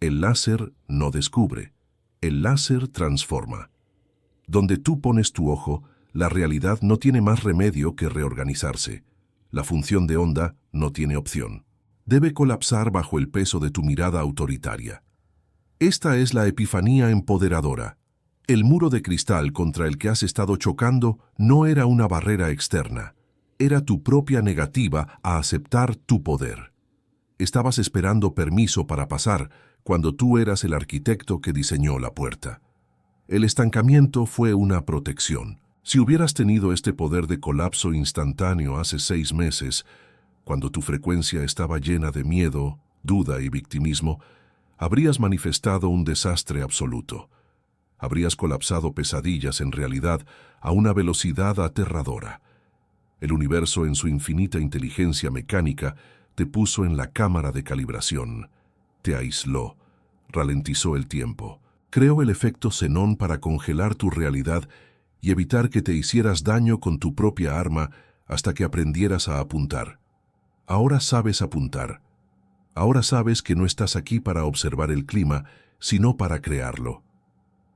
El láser no descubre, el láser transforma. Donde tú pones tu ojo, la realidad no tiene más remedio que reorganizarse. La función de onda no tiene opción. Debe colapsar bajo el peso de tu mirada autoritaria. Esta es la epifanía empoderadora. El muro de cristal contra el que has estado chocando no era una barrera externa. Era tu propia negativa a aceptar tu poder. Estabas esperando permiso para pasar cuando tú eras el arquitecto que diseñó la puerta. El estancamiento fue una protección. Si hubieras tenido este poder de colapso instantáneo hace 6 meses, cuando tu frecuencia estaba llena de miedo, duda y victimismo, habrías manifestado un desastre absoluto. Habrías colapsado pesadillas en realidad a una velocidad aterradora. El universo en su infinita inteligencia mecánica te puso en la cámara de calibración, te aisló, ralentizó el tiempo, creó el efecto xenón para congelar tu realidad y evitar que te hicieras daño con tu propia arma hasta que aprendieras a apuntar. Ahora sabes apuntar. Ahora sabes que no estás aquí para observar el clima, sino para crearlo.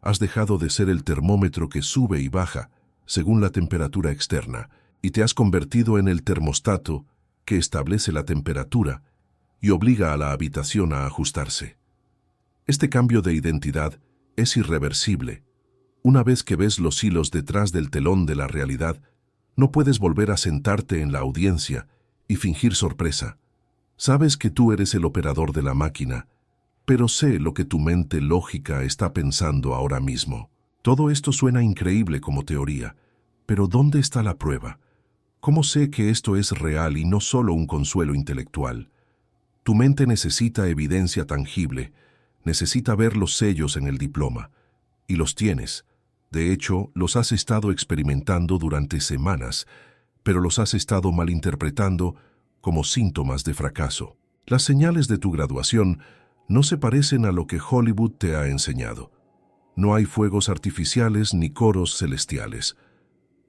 Has dejado de ser el termómetro que sube y baja según la temperatura externa y te has convertido en el termostato que establece la temperatura y obliga a la habitación a ajustarse. Este cambio de identidad es irreversible. Una vez que ves los hilos detrás del telón de la realidad, no puedes volver a sentarte en la audiencia y fingir sorpresa. Sabes que tú eres el operador de la máquina, pero sé lo que tu mente lógica está pensando ahora mismo. Todo esto suena increíble como teoría, pero ¿dónde está la prueba? ¿Cómo sé que esto es real y no solo un consuelo intelectual? Tu mente necesita evidencia tangible, necesita ver los sellos en el diploma, y los tienes. De hecho, los has estado experimentando durante semanas, pero los has estado malinterpretando como síntomas de fracaso. Las señales de tu graduación no se parecen a lo que Hollywood te ha enseñado. No hay fuegos artificiales ni coros celestiales.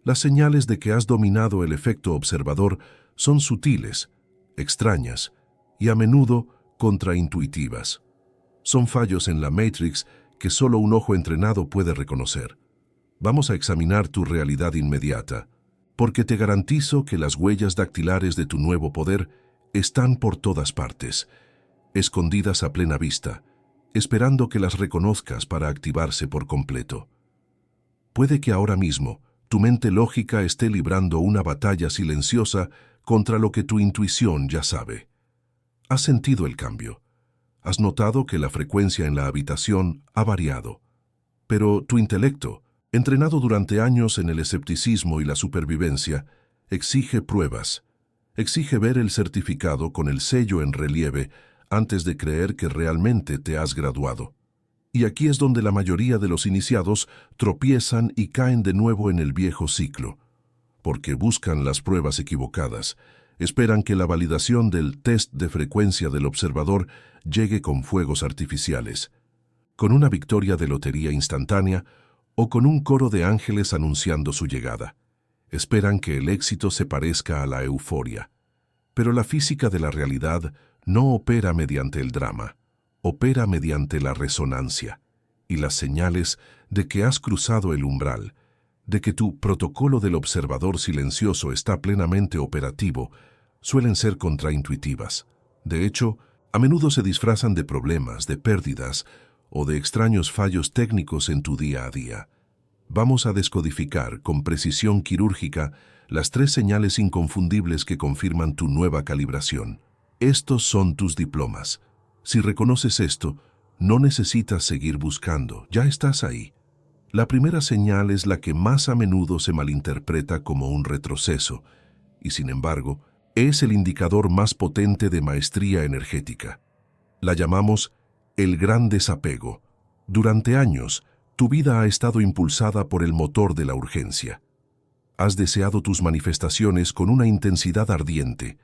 Las señales de que has dominado el efecto observador son sutiles, extrañas, y a menudo contraintuitivas. Son fallos en la Matrix que solo un ojo entrenado puede reconocer. Vamos a examinar tu realidad inmediata, porque te garantizo que las huellas dactilares de tu nuevo poder están por todas partes, escondidas a plena vista, esperando que las reconozcas para activarse por completo. Puede que ahora mismo tu mente lógica esté librando una batalla silenciosa contra lo que tu intuición ya sabe. ¿Has sentido el cambio? ¿Has notado que la frecuencia en la habitación ha variado? Pero tu intelecto, entrenado durante años en el escepticismo y la supervivencia, exige pruebas. Exige ver el certificado con el sello en relieve antes de creer que realmente te has graduado. Y aquí es donde la mayoría de los iniciados tropiezan y caen de nuevo en el viejo ciclo, porque buscan las pruebas equivocadas, esperan que la validación del test de frecuencia del observador llegue con fuegos artificiales, con una victoria de lotería instantánea o con un coro de ángeles anunciando su llegada. Esperan que el éxito se parezca a la euforia. Pero la física de la realidad no opera mediante el drama, opera mediante la resonancia y las señales de que has cruzado el umbral, de que tu protocolo del observador silencioso está plenamente operativo, suelen ser contraintuitivas. De hecho, a menudo se disfrazan de problemas, de pérdidas o de extraños fallos técnicos en tu día a día. Vamos a descodificar con precisión quirúrgica las 3 señales inconfundibles que confirman tu nueva calibración. Estos son tus diplomas. Si reconoces esto, no necesitas seguir buscando, ya estás ahí. La primera señal es la que más a menudo se malinterpreta como un retroceso, y sin embargo, es el indicador más potente de maestría energética. La llamamos el gran desapego. Durante años, tu vida ha estado impulsada por el motor de la urgencia. Has deseado tus manifestaciones con una intensidad ardiente.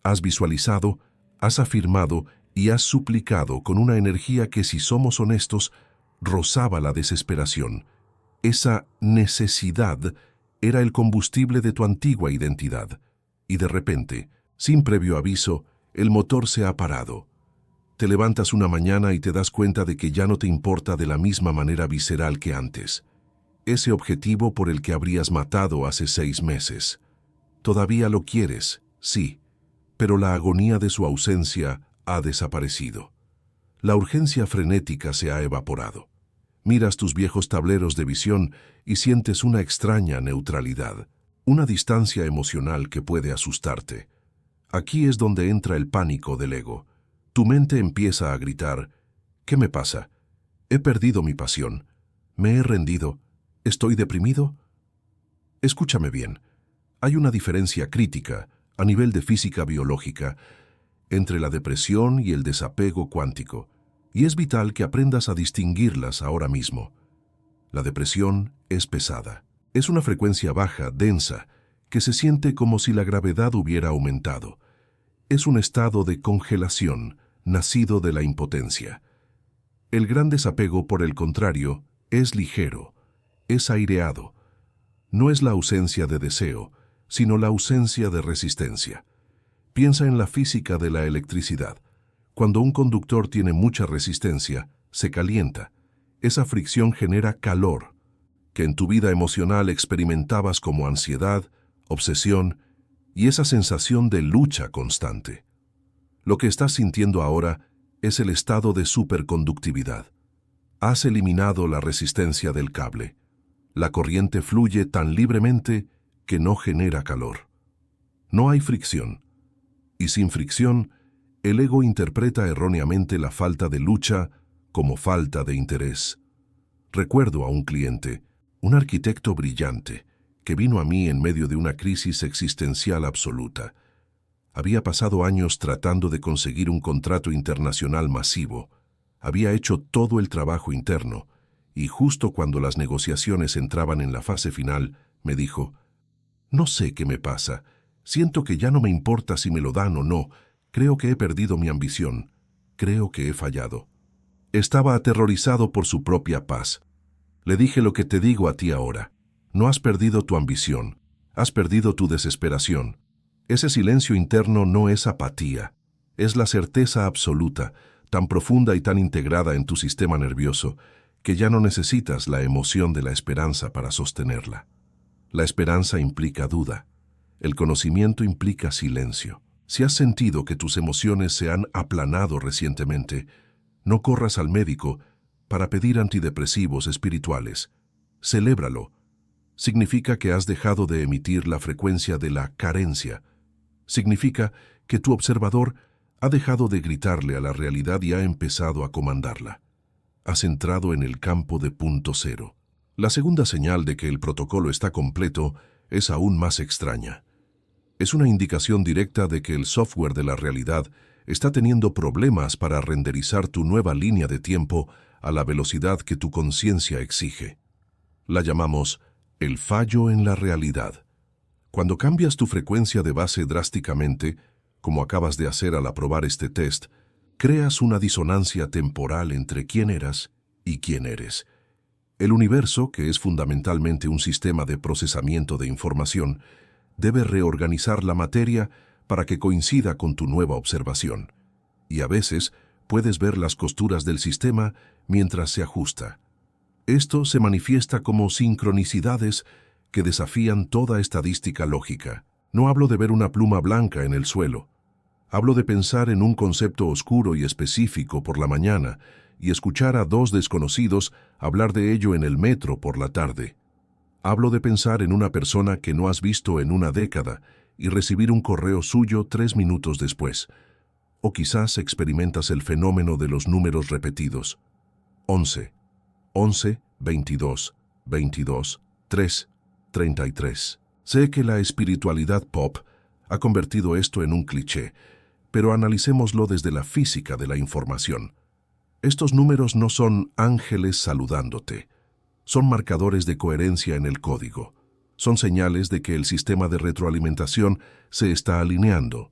Has visualizado, has afirmado y has suplicado con una energía que, si somos honestos, rozaba la desesperación. Esa necesidad era el combustible de tu antigua identidad. Y de repente, sin previo aviso, el motor se ha parado. Te levantas una mañana y te das cuenta de que ya no te importa de la misma manera visceral que antes. Ese objetivo por el que habrías matado hace 6 meses. Todavía lo quieres, sí, pero la agonía de su ausencia ha desaparecido. La urgencia frenética se ha evaporado. Miras tus viejos tableros de visión y sientes una extraña neutralidad, una distancia emocional que puede asustarte. Aquí es donde entra el pánico del ego. Tu mente empieza a gritar: ¿qué me pasa? He perdido mi pasión. Me he rendido. ¿Estoy deprimido? Escúchame bien. Hay una diferencia crítica, a nivel de física biológica, entre la depresión y el desapego cuántico, y es vital que aprendas a distinguirlas ahora mismo. La depresión es pesada. Es una frecuencia baja, densa, que se siente como si la gravedad hubiera aumentado. Es un estado de congelación, nacido de la impotencia. El gran desapego, por el contrario, es ligero, es aireado. No es la ausencia de deseo, sino la ausencia de resistencia. Piensa en la física de la electricidad. Cuando un conductor tiene mucha resistencia, se calienta. Esa fricción genera calor, que en tu vida emocional experimentabas como ansiedad, obsesión y esa sensación de lucha constante. Lo que estás sintiendo ahora es el estado de superconductividad. Has eliminado la resistencia del cable. La corriente fluye tan libremente que no genera calor. No hay fricción. Y sin fricción, el ego interpreta erróneamente la falta de lucha como falta de interés. Recuerdo a un cliente, un arquitecto brillante, que vino a mí en medio de una crisis existencial absoluta. Había pasado años tratando de conseguir un contrato internacional masivo. Había hecho todo el trabajo interno, y justo cuando las negociaciones entraban en la fase final, me dijo: «No sé qué me pasa. Siento que ya no me importa si me lo dan o no. Creo que he perdido mi ambición. Creo que he fallado». Estaba aterrorizado por su propia paz. Le dije lo que te digo a ti ahora. No has perdido tu ambición. Has perdido tu desesperación. Ese silencio interno no es apatía. Es la certeza absoluta, tan profunda y tan integrada en tu sistema nervioso, que ya no necesitas la emoción de la esperanza para sostenerla. La esperanza implica duda. El conocimiento implica silencio. Si has sentido que tus emociones se han aplanado recientemente, no corras al médico para pedir antidepresivos espirituales. Celébralo. Significa que has dejado de emitir la frecuencia de la carencia. Significa que tu observador ha dejado de gritarle a la realidad y ha empezado a comandarla. Has entrado en el campo de punto cero. La segunda señal de que el protocolo está completo es aún más extraña. Es una indicación directa de que el software de la realidad está teniendo problemas para renderizar tu nueva línea de tiempo a la velocidad que tu conciencia exige. La llamamos el fallo en la realidad. Cuando cambias tu frecuencia de base drásticamente, como acabas de hacer al aprobar este test, creas una disonancia temporal entre quién eras y quién eres. El universo, que es fundamentalmente un sistema de procesamiento de información, debe reorganizar la materia para que coincida con tu nueva observación. Y a veces puedes ver las costuras del sistema mientras se ajusta. Esto se manifiesta como sincronicidades que desafían toda estadística lógica. No hablo de ver una pluma blanca en el suelo. Hablo de pensar en un concepto oscuro y específico por la mañana y escuchar a dos desconocidos hablar de ello en el metro por la tarde. Hablo de pensar en una persona que no has visto en una década y recibir un correo suyo 3 minutos después. O quizás experimentas el fenómeno de los números repetidos. 11, 11, 22, 22, 3, 33. Sé que la espiritualidad pop ha convertido esto en un cliché, pero analicémoslo desde la física de la información. Estos números no son ángeles saludándote. Son marcadores de coherencia en el código. Son señales de que el sistema de retroalimentación se está alineando.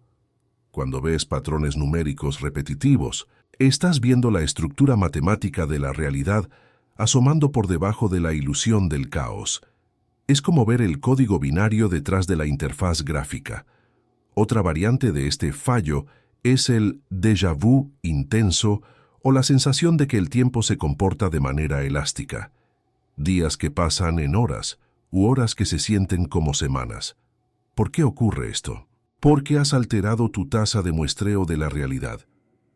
Cuando ves patrones numéricos repetitivos, estás viendo la estructura matemática de la realidad asomando por debajo de la ilusión del caos. Es como ver el código binario detrás de la interfaz gráfica. Otra variante de este fallo es el déjà vu intenso o la sensación de que el tiempo se comporta de manera elástica. Días que pasan en horas, u horas que se sienten como semanas. ¿Por qué ocurre esto? Porque has alterado tu tasa de muestreo de la realidad.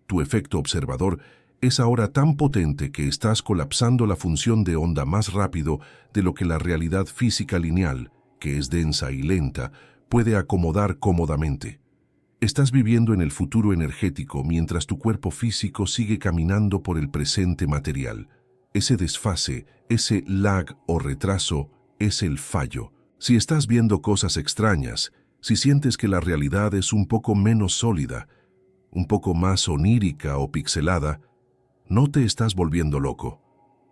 Tu efecto observador es ahora tan potente que estás colapsando la función de onda más rápido de lo que la realidad física lineal, que es densa y lenta, puede acomodar cómodamente. Estás viviendo en el futuro energético mientras tu cuerpo físico sigue caminando por el presente material. Ese desfase, ese lag o retraso, es el fallo. Si estás viendo cosas extrañas, si sientes que la realidad es un poco menos sólida, un poco más onírica o pixelada, no te estás volviendo loco.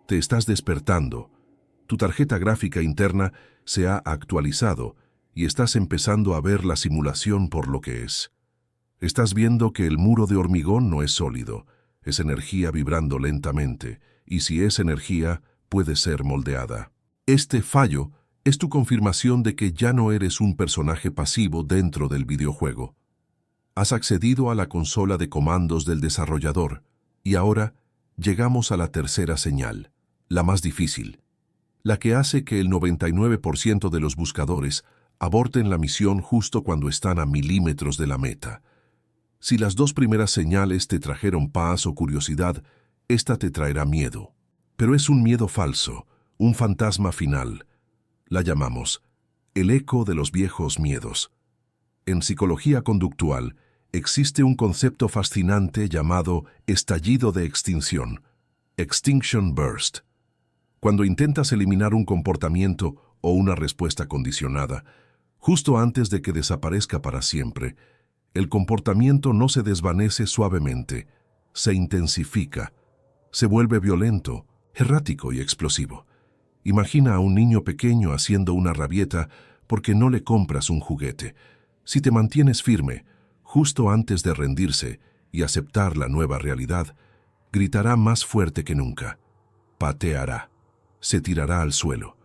Te estás despertando. Tu tarjeta gráfica interna se ha actualizado y estás empezando a ver la simulación por lo que es. Estás viendo que el muro de hormigón no es sólido, es energía vibrando lentamente, y si es energía, puede ser moldeada. Este fallo es tu confirmación de que ya no eres un personaje pasivo dentro del videojuego. Has accedido a la consola de comandos del desarrollador, y ahora llegamos a la tercera señal, la más difícil, la que hace que el 99% de los buscadores aborten la misión justo cuando están a milímetros de la meta. Si las dos primeras señales te trajeron paz o curiosidad, esta te traerá miedo. Pero es un miedo falso, un fantasma final. La llamamos el eco de los viejos miedos. En psicología conductual existe un concepto fascinante llamado estallido de extinción, extinction burst. Cuando intentas eliminar un comportamiento o una respuesta condicionada, justo antes de que desaparezca para siempre, el comportamiento no se desvanece suavemente, se intensifica, se vuelve violento, errático y explosivo. Imagina a un niño pequeño haciendo una rabieta porque no le compras un juguete. Si te mantienes firme, justo antes de rendirse y aceptar la nueva realidad, gritará más fuerte que nunca. Pateará, se tirará al suelo.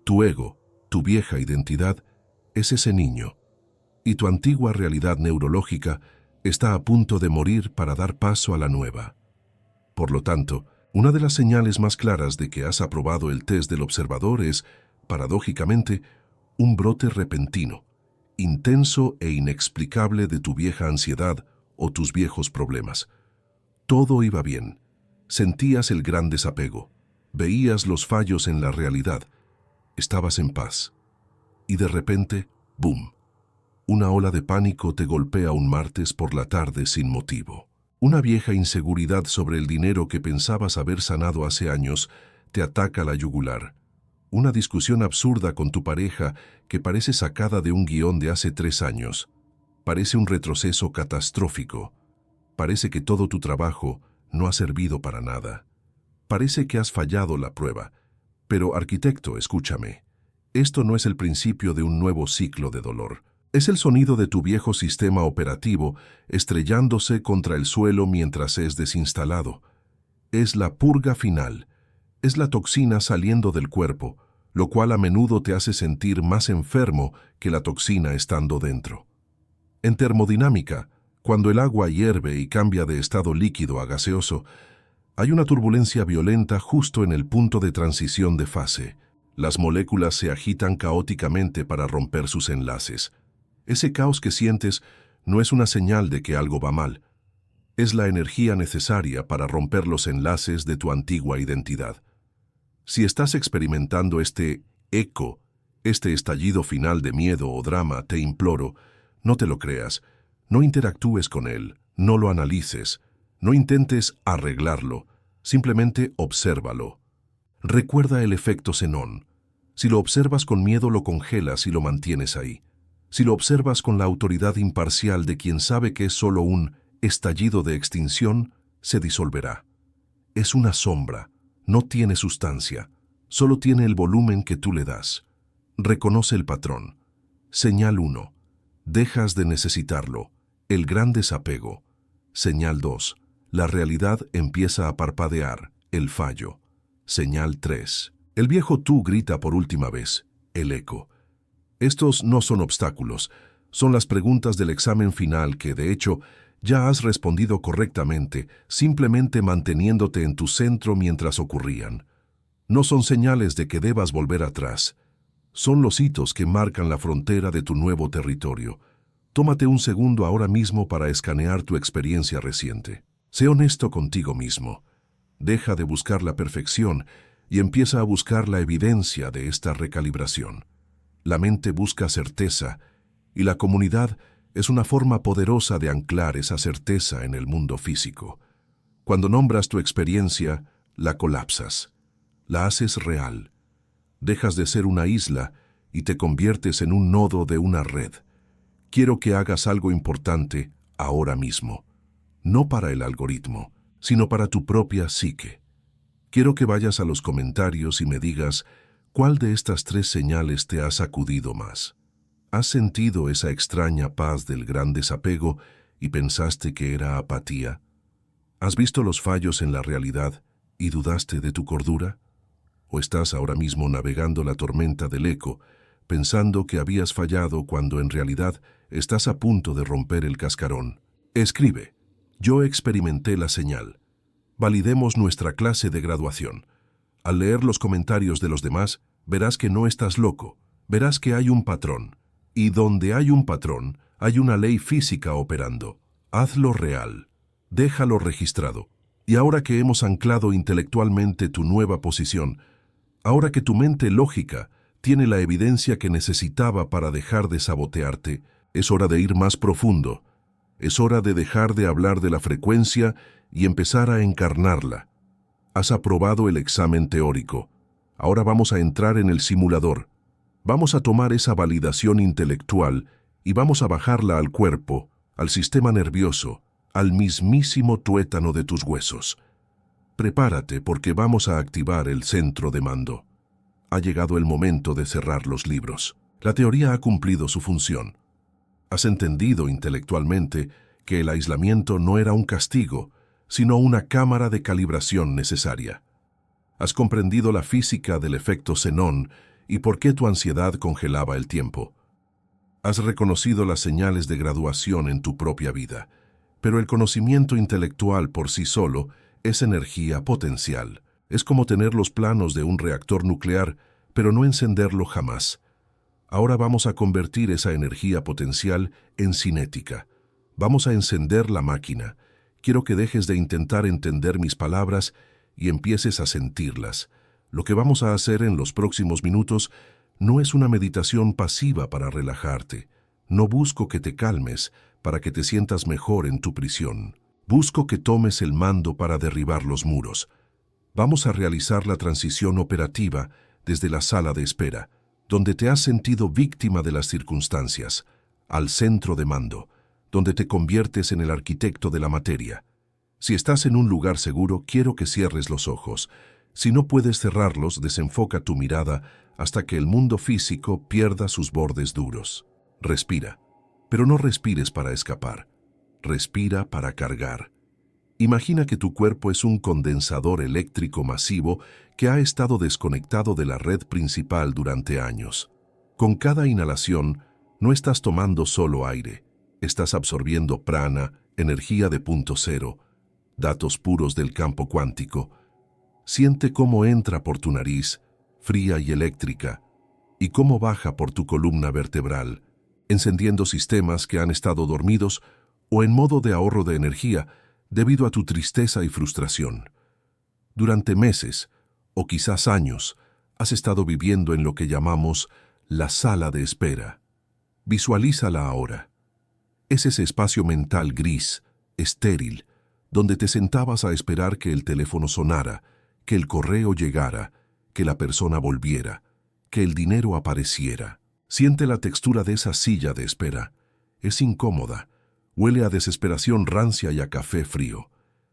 Tu ego, tu vieja identidad, es ese niño. Y tu antigua realidad neurológica Está a punto de morir para dar paso a la nueva. Por lo tanto, una de las señales más claras de que has aprobado el test del observador es, paradójicamente, un brote repentino, intenso e inexplicable de tu vieja ansiedad o tus viejos problemas. Todo iba bien. Sentías el gran desapego. Veías los fallos en la realidad. Estabas en paz. Y de repente, ¡boom! Una ola de pánico te golpea un martes por la tarde sin motivo. Una vieja inseguridad sobre el dinero que pensabas haber sanado hace años te ataca la yugular. Una discusión absurda con tu pareja que parece sacada de un guión de hace 3 años. Parece un retroceso catastrófico. Parece que todo tu trabajo no ha servido para nada. Parece que has fallado la prueba. Pero, arquitecto, escúchame. Esto no es el principio de un nuevo ciclo de dolor. Es el sonido de tu viejo sistema operativo estrellándose contra el suelo mientras es desinstalado. Es la purga final. Es la toxina saliendo del cuerpo, lo cual a menudo te hace sentir más enfermo que la toxina estando dentro. En termodinámica, cuando el agua hierve y cambia de estado líquido a gaseoso, hay una turbulencia violenta justo en el punto de transición de fase. Las moléculas se agitan caóticamente para romper sus enlaces. Ese caos que sientes no es una señal de que algo va mal. Es la energía necesaria para romper los enlaces de tu antigua identidad. Si estás experimentando este eco, este estallido final de miedo o drama, te imploro, no te lo creas, no interactúes con él, no lo analices, no intentes arreglarlo, simplemente obsérvalo. Recuerda el efecto xenón. Si lo observas con miedo, lo congelas y lo mantienes ahí. Si lo observas con la autoridad imparcial de quien sabe que es solo un estallido de extinción, se disolverá. Es una sombra, no tiene sustancia, solo tiene el volumen que tú le das. Reconoce el patrón. Señal 1. Dejas de necesitarlo. El gran desapego. Señal 2. La realidad empieza a parpadear. El fallo. Señal 3. El viejo tú grita por última vez. El eco. Estos no son obstáculos, son las preguntas del examen final que, de hecho, ya has respondido correctamente, simplemente manteniéndote en tu centro mientras ocurrían. No son señales de que debas volver atrás. Son los hitos que marcan la frontera de tu nuevo territorio. Tómate un segundo ahora mismo para escanear tu experiencia reciente. Sé honesto contigo mismo. Deja de buscar la perfección y empieza a buscar la evidencia de esta recalibración. La mente busca certeza, y la comunidad es una forma poderosa de anclar esa certeza en el mundo físico. Cuando nombras tu experiencia, la colapsas. La haces real. Dejas de ser una isla y te conviertes en un nodo de una red. Quiero que hagas algo importante ahora mismo. No para el algoritmo, sino para tu propia psique. Quiero que vayas a los comentarios y me digas ¿cuál de estas 3 señales te ha sacudido más? ¿Has sentido esa extraña paz del gran desapego y pensaste que era apatía? ¿Has visto los fallos en la realidad y dudaste de tu cordura? ¿O estás ahora mismo navegando la tormenta del eco, pensando que habías fallado cuando en realidad estás a punto de romper el cascarón? Escribe, yo experimenté la señal. Validemos nuestra clase de graduación. Al leer los comentarios de los demás, verás que no estás loco, verás que hay un patrón. Y donde hay un patrón, hay una ley física operando. Hazlo real. Déjalo registrado. Y ahora que hemos anclado intelectualmente tu nueva posición, ahora que tu mente lógica tiene la evidencia que necesitaba para dejar de sabotearte, es hora de ir más profundo. Es hora de dejar de hablar de la frecuencia y empezar a encarnarla. Has aprobado el examen teórico. Ahora vamos a entrar en el simulador. Vamos a tomar esa validación intelectual y vamos a bajarla al cuerpo, al sistema nervioso, al mismísimo tuétano de tus huesos. Prepárate porque vamos a activar el centro de mando. Ha llegado el momento de cerrar los libros. La teoría ha cumplido su función. Has entendido intelectualmente que el aislamiento no era un castigo, sino una cámara de calibración necesaria. Has comprendido la física del efecto xenón y por qué tu ansiedad congelaba el tiempo. Has reconocido las señales de graduación en tu propia vida Pero el conocimiento intelectual por sí solo es energía potencial. Es como tener los planos de un reactor nuclear, pero no encenderlo jamás. Ahora vamos a convertir esa energía potencial en cinética. Vamos a encender la máquina. Quiero que dejes de intentar entender mis palabras y empieces a sentirlas. Lo que vamos a hacer en los próximos minutos no es una meditación pasiva para relajarte. No busco que te calmes para que te sientas mejor en tu prisión. Busco que tomes el mando para derribar los muros. Vamos a realizar la transición operativa desde la sala de espera, donde te has sentido víctima de las circunstancias, al centro de mando, donde te conviertes en el arquitecto de la materia. Si estás en un lugar seguro, quiero que cierres los ojos. Si no puedes cerrarlos, desenfoca tu mirada hasta que el mundo físico pierda sus bordes duros. Respira, pero no respires para escapar. Respira para cargar. Imagina que tu cuerpo es un condensador eléctrico masivo que ha estado desconectado de la red principal durante años. Con cada inhalación, no estás tomando solo aire, estás absorbiendo prana, energía de punto cero, datos puros del campo cuántico. Siente cómo entra por tu nariz, fría y eléctrica, y cómo baja por tu columna vertebral, encendiendo sistemas que han estado dormidos o en modo de ahorro de energía debido a tu tristeza y frustración. Durante meses, o quizás años, has estado viviendo en lo que llamamos la sala de espera. Visualízala ahora. Es ese espacio mental gris, estéril, donde te sentabas a esperar que el teléfono sonara, que el correo llegara, que la persona volviera, que el dinero apareciera. Siente la textura de esa silla de espera. Es incómoda. Huele a desesperación rancia y a café frío.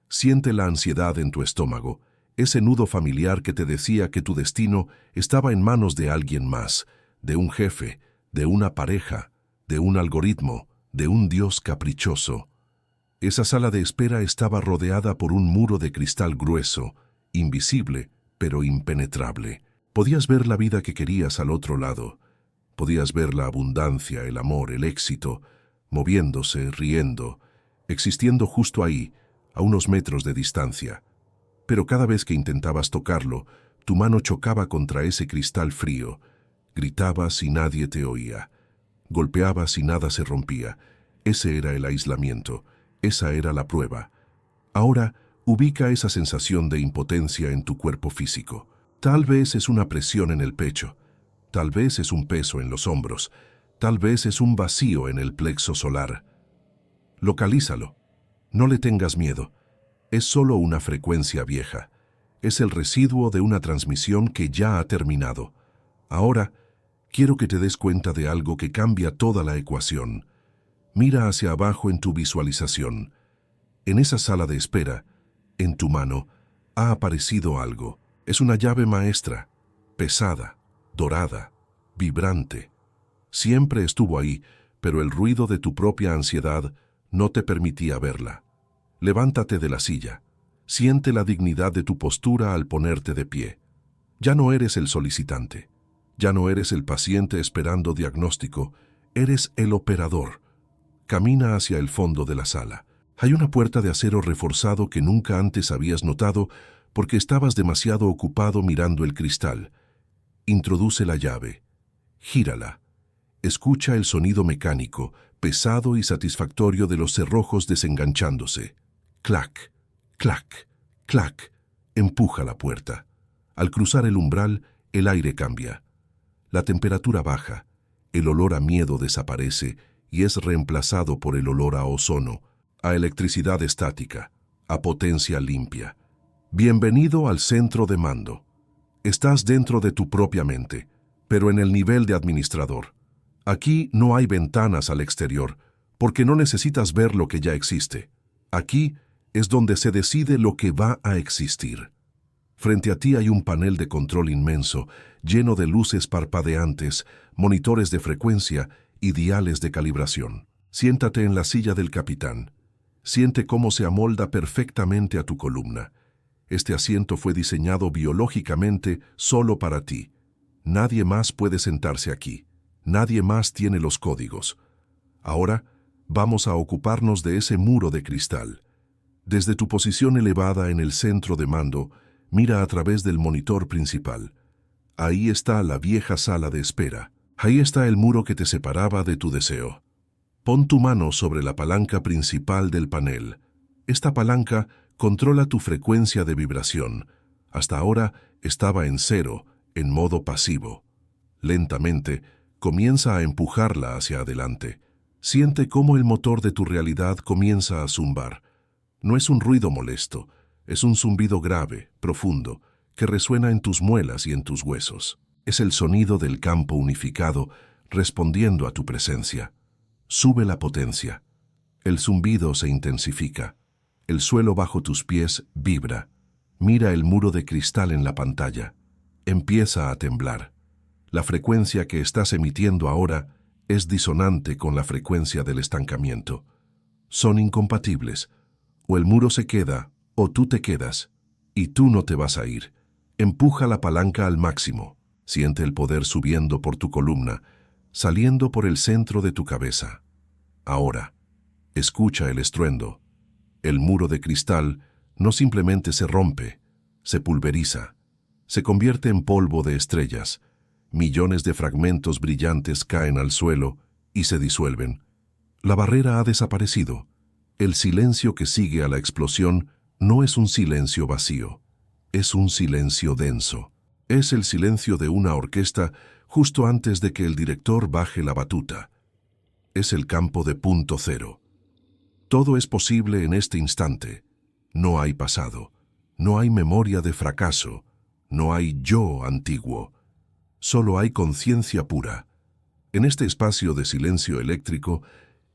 Siente la ansiedad en tu estómago, ese nudo familiar que te decía que tu destino estaba en manos de alguien más, de un jefe, de una pareja, de un algoritmo, de un Dios caprichoso. Esa sala de espera estaba rodeada por un muro de cristal grueso, invisible, pero impenetrable. Podías ver la vida que querías al otro lado. Podías ver la abundancia, el amor, el éxito, moviéndose, riendo, existiendo justo ahí, a unos metros de distancia. Pero cada vez que intentabas tocarlo, tu mano chocaba contra ese cristal frío. Gritabas y nadie te oía. Golpeabas y nada se rompía. Ese era el aislamiento. Esa era la prueba. Ahora, ubica esa sensación de impotencia en tu cuerpo físico. Tal vez es una presión en el pecho. Tal vez es un peso en los hombros. Tal vez es un vacío en el plexo solar. Localízalo. No le tengas miedo. Es solo una frecuencia vieja. Es el residuo de una transmisión que ya ha terminado. Ahora, quiero que te des cuenta de algo que cambia toda la ecuación. Mira hacia abajo en tu visualización. En esa sala de espera, en tu mano, ha aparecido algo. Es una llave maestra, pesada, dorada, vibrante. Siempre estuvo ahí, pero el ruido de tu propia ansiedad no te permitía verla. Levántate de la silla. Siente la dignidad de tu postura al ponerte de pie. Ya no eres el solicitante. Ya no eres el paciente esperando diagnóstico. Eres el operador. Camina hacia el fondo de la sala. Hay una puerta de acero reforzado que nunca antes habías notado porque estabas demasiado ocupado mirando el cristal. Introduce la llave. Gírala. Escucha el sonido mecánico, pesado y satisfactorio de los cerrojos desenganchándose. Clac, clac, clac. Empuja la puerta. Al cruzar el umbral, el aire cambia. La temperatura baja, el olor a miedo desaparece y es reemplazado por el olor a ozono, a electricidad estática, a potencia limpia. Bienvenido al centro de mando. Estás dentro de tu propia mente, pero en el nivel de administrador. Aquí no hay ventanas al exterior, porque no necesitas ver lo que ya existe. Aquí es donde se decide lo que va a existir. Frente a ti hay un panel de control inmenso, lleno de luces parpadeantes, monitores de frecuencia y diales de calibración. Siéntate en la silla del capitán. Siente cómo se amolda perfectamente a tu columna. Este asiento fue diseñado biológicamente solo para ti. Nadie más puede sentarse aquí. Nadie más tiene los códigos. Ahora, Vamos a ocuparnos de ese muro de cristal. Desde tu posición elevada en el centro de mando, mira a través del monitor principal. Ahí está la vieja sala de espera. Ahí está el muro que te separaba de tu deseo. Pon tu mano sobre la palanca principal del panel. Esta palanca controla tu frecuencia de vibración. Hasta ahora estaba en 0, en modo pasivo. Lentamente, comienza a empujarla hacia adelante. Siente cómo el motor de tu realidad comienza a zumbar. No es un ruido molesto, es un zumbido grave, profundo, que resuena en tus muelas y en tus huesos. Es el sonido del campo unificado respondiendo a tu presencia. Sube la potencia. El zumbido se intensifica. El suelo bajo tus pies vibra. Mira el muro de cristal en la pantalla. Empieza a temblar. La frecuencia que estás emitiendo ahora es disonante con la frecuencia del estancamiento. Son incompatibles. O el muro se queda, o tú te quedas. Y tú no te vas a ir. Empuja la palanca al máximo. Siente el poder subiendo por tu columna, saliendo por el centro de tu cabeza. Ahora, escucha el estruendo. El muro de cristal no simplemente se rompe, se pulveriza. Se convierte en polvo de estrellas. Millones de fragmentos brillantes caen al suelo y se disuelven. La barrera ha desaparecido. El silencio que sigue a la explosión no es un silencio vacío, es un silencio denso. Es el silencio de una orquesta justo antes de que el director baje la batuta. Es el campo de punto cero. Todo es posible en este instante. No hay pasado, no hay memoria de fracaso, no hay yo antiguo. Solo hay conciencia pura. En este espacio de silencio eléctrico,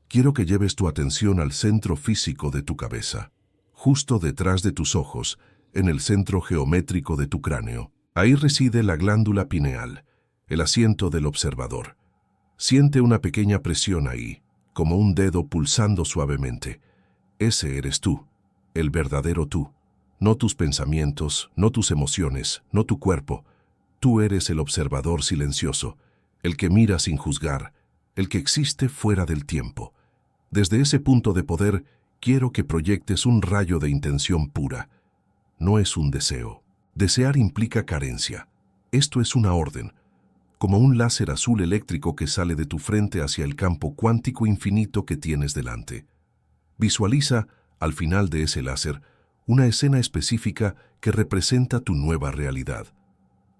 quiero que lleves tu atención al centro físico de tu cabeza, justo detrás de tus ojos, en el centro geométrico de tu cráneo. Ahí reside la glándula pineal, el asiento del observador. Siente una pequeña presión ahí, como un dedo pulsando suavemente. Ese eres tú, el verdadero tú. No tus pensamientos, no tus emociones, no tu cuerpo. Tú eres el observador silencioso, el que mira sin juzgar, el que existe fuera del tiempo. Desde ese punto de poder, quiero que proyectes un rayo de intención pura. No es un deseo. Desear implica carencia. Esto es una orden, como un láser azul eléctrico que sale de tu frente hacia el campo cuántico infinito que tienes delante. Visualiza, al final de ese láser, una escena específica que representa tu nueva realidad.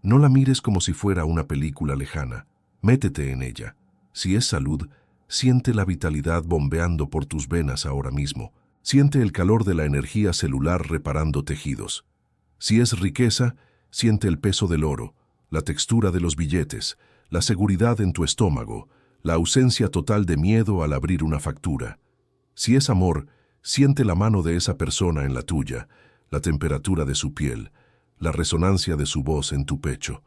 No la mires como si fuera una película lejana. Métete en ella. Si es salud, siente la vitalidad bombeando por tus venas ahora mismo. Siente el calor de la energía celular reparando tejidos. Si es riqueza, siente el peso del oro, la textura de los billetes, la seguridad en tu estómago, la ausencia total de miedo al abrir una factura. Si es amor, siente la mano de esa persona en la tuya, la temperatura de su piel, la resonancia de su voz en tu pecho.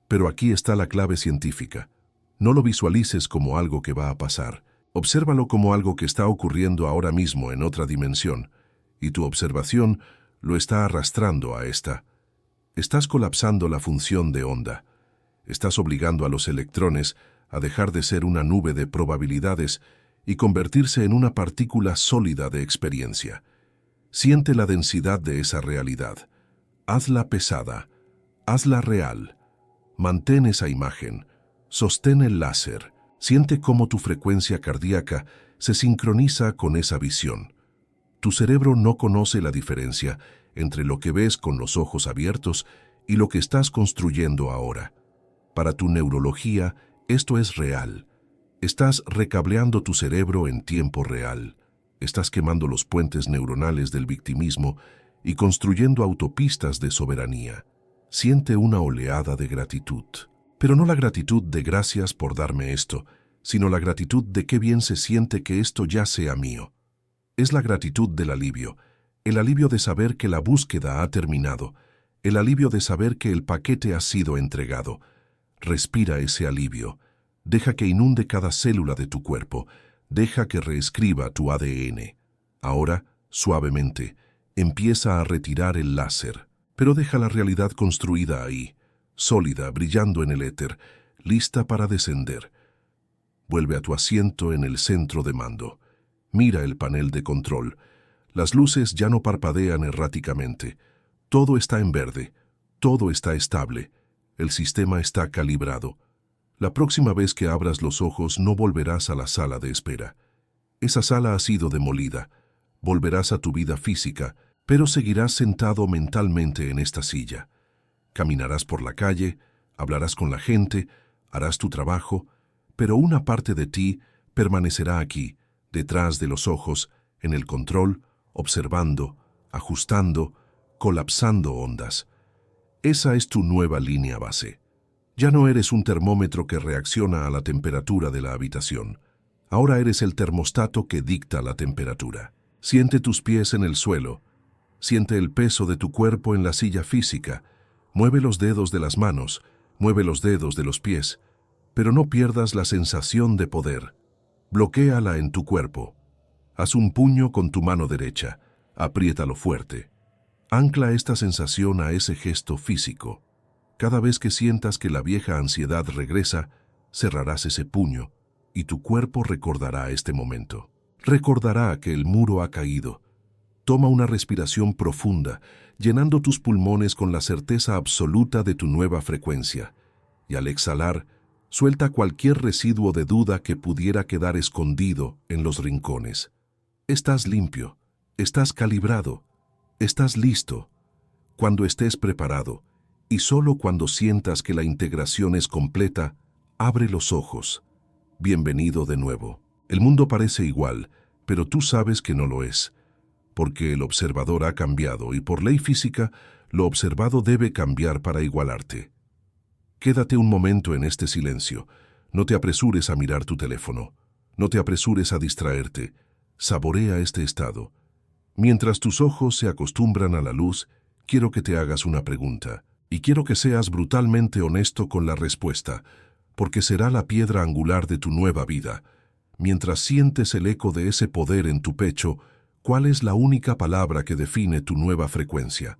Pero aquí está la clave científica. No lo visualices como algo que va a pasar. Obsérvalo como algo que está ocurriendo ahora mismo en otra dimensión, y tu observación lo está arrastrando a esta. Estás colapsando la función de onda. Estás obligando a los electrones a dejar de ser una nube de probabilidades y convertirse en una partícula sólida de experiencia. Siente la densidad de esa realidad. Hazla pesada. Hazla real. Mantén esa imagen. Sostén el láser. Siente cómo tu frecuencia cardíaca se sincroniza con esa visión. Tu cerebro no conoce la diferencia entre lo que ves con los ojos abiertos y lo que estás construyendo ahora. Para tu neurología, esto es real. Estás recableando tu cerebro en tiempo real. Estás quemando los puentes neuronales del victimismo y construyendo autopistas de soberanía. Siente una oleada de gratitud. Pero no la gratitud de gracias por darme esto, sino la gratitud de qué bien se siente que esto ya sea mío. Es la gratitud del alivio, el alivio de saber que la búsqueda ha terminado, el alivio de saber que el paquete ha sido entregado. Respira ese alivio, deja que inunde cada célula de tu cuerpo, deja que reescriba tu ADN. Ahora, suavemente, empieza a retirar el láser, pero deja la realidad construida ahí, sólida, brillando en el éter, lista para descender. Vuelve a tu asiento en el centro de mando. Mira el panel de control. Las luces ya no parpadean erráticamente. Todo está en verde. Todo está estable. El sistema está calibrado. La próxima vez que abras los ojos no volverás a la sala de espera. Esa sala ha sido demolida. Volverás a tu vida física, pero seguirás sentado mentalmente en esta silla. Caminarás por la calle, hablarás con la gente, harás tu trabajo, pero una parte de ti permanecerá aquí, detrás de los ojos, en el control, observando, ajustando, colapsando ondas. Esa es tu nueva línea base. Ya no eres un termómetro que reacciona a la temperatura de la habitación. Ahora eres el termostato que dicta la temperatura. Siente tus pies en el suelo. Siente el peso de tu cuerpo en la silla física. Mueve los dedos de las manos. Mueve los dedos de los pies. Pero no pierdas la sensación de poder. Bloquéala en tu cuerpo. Haz un puño con tu mano derecha. Apriétalo fuerte. Ancla esta sensación a ese gesto físico. Cada vez que sientas que la vieja ansiedad regresa, cerrarás ese puño y tu cuerpo recordará este momento. Recordará que el muro ha caído. Toma una respiración profunda, llenando tus pulmones con la certeza absoluta de tu nueva frecuencia. Y al exhalar, suelta cualquier residuo de duda que pudiera quedar escondido en los rincones. Estás limpio, estás calibrado, estás listo. Cuando estés preparado, y solo cuando sientas que la integración es completa, abre los ojos. Bienvenido de nuevo. El mundo parece igual, pero tú sabes que no lo es, porque el observador ha cambiado y por ley física, lo observado debe cambiar para igualarte. Quédate un momento en este silencio. No te apresures a mirar tu teléfono. No te apresures a distraerte. Saborea este estado. Mientras tus ojos se acostumbran a la luz, quiero que te hagas una pregunta. Y quiero que seas brutalmente honesto con la respuesta, porque será la piedra angular de tu nueva vida. Mientras sientes el eco de ese poder en tu pecho, ¿cuál es la única palabra que define tu nueva frecuencia?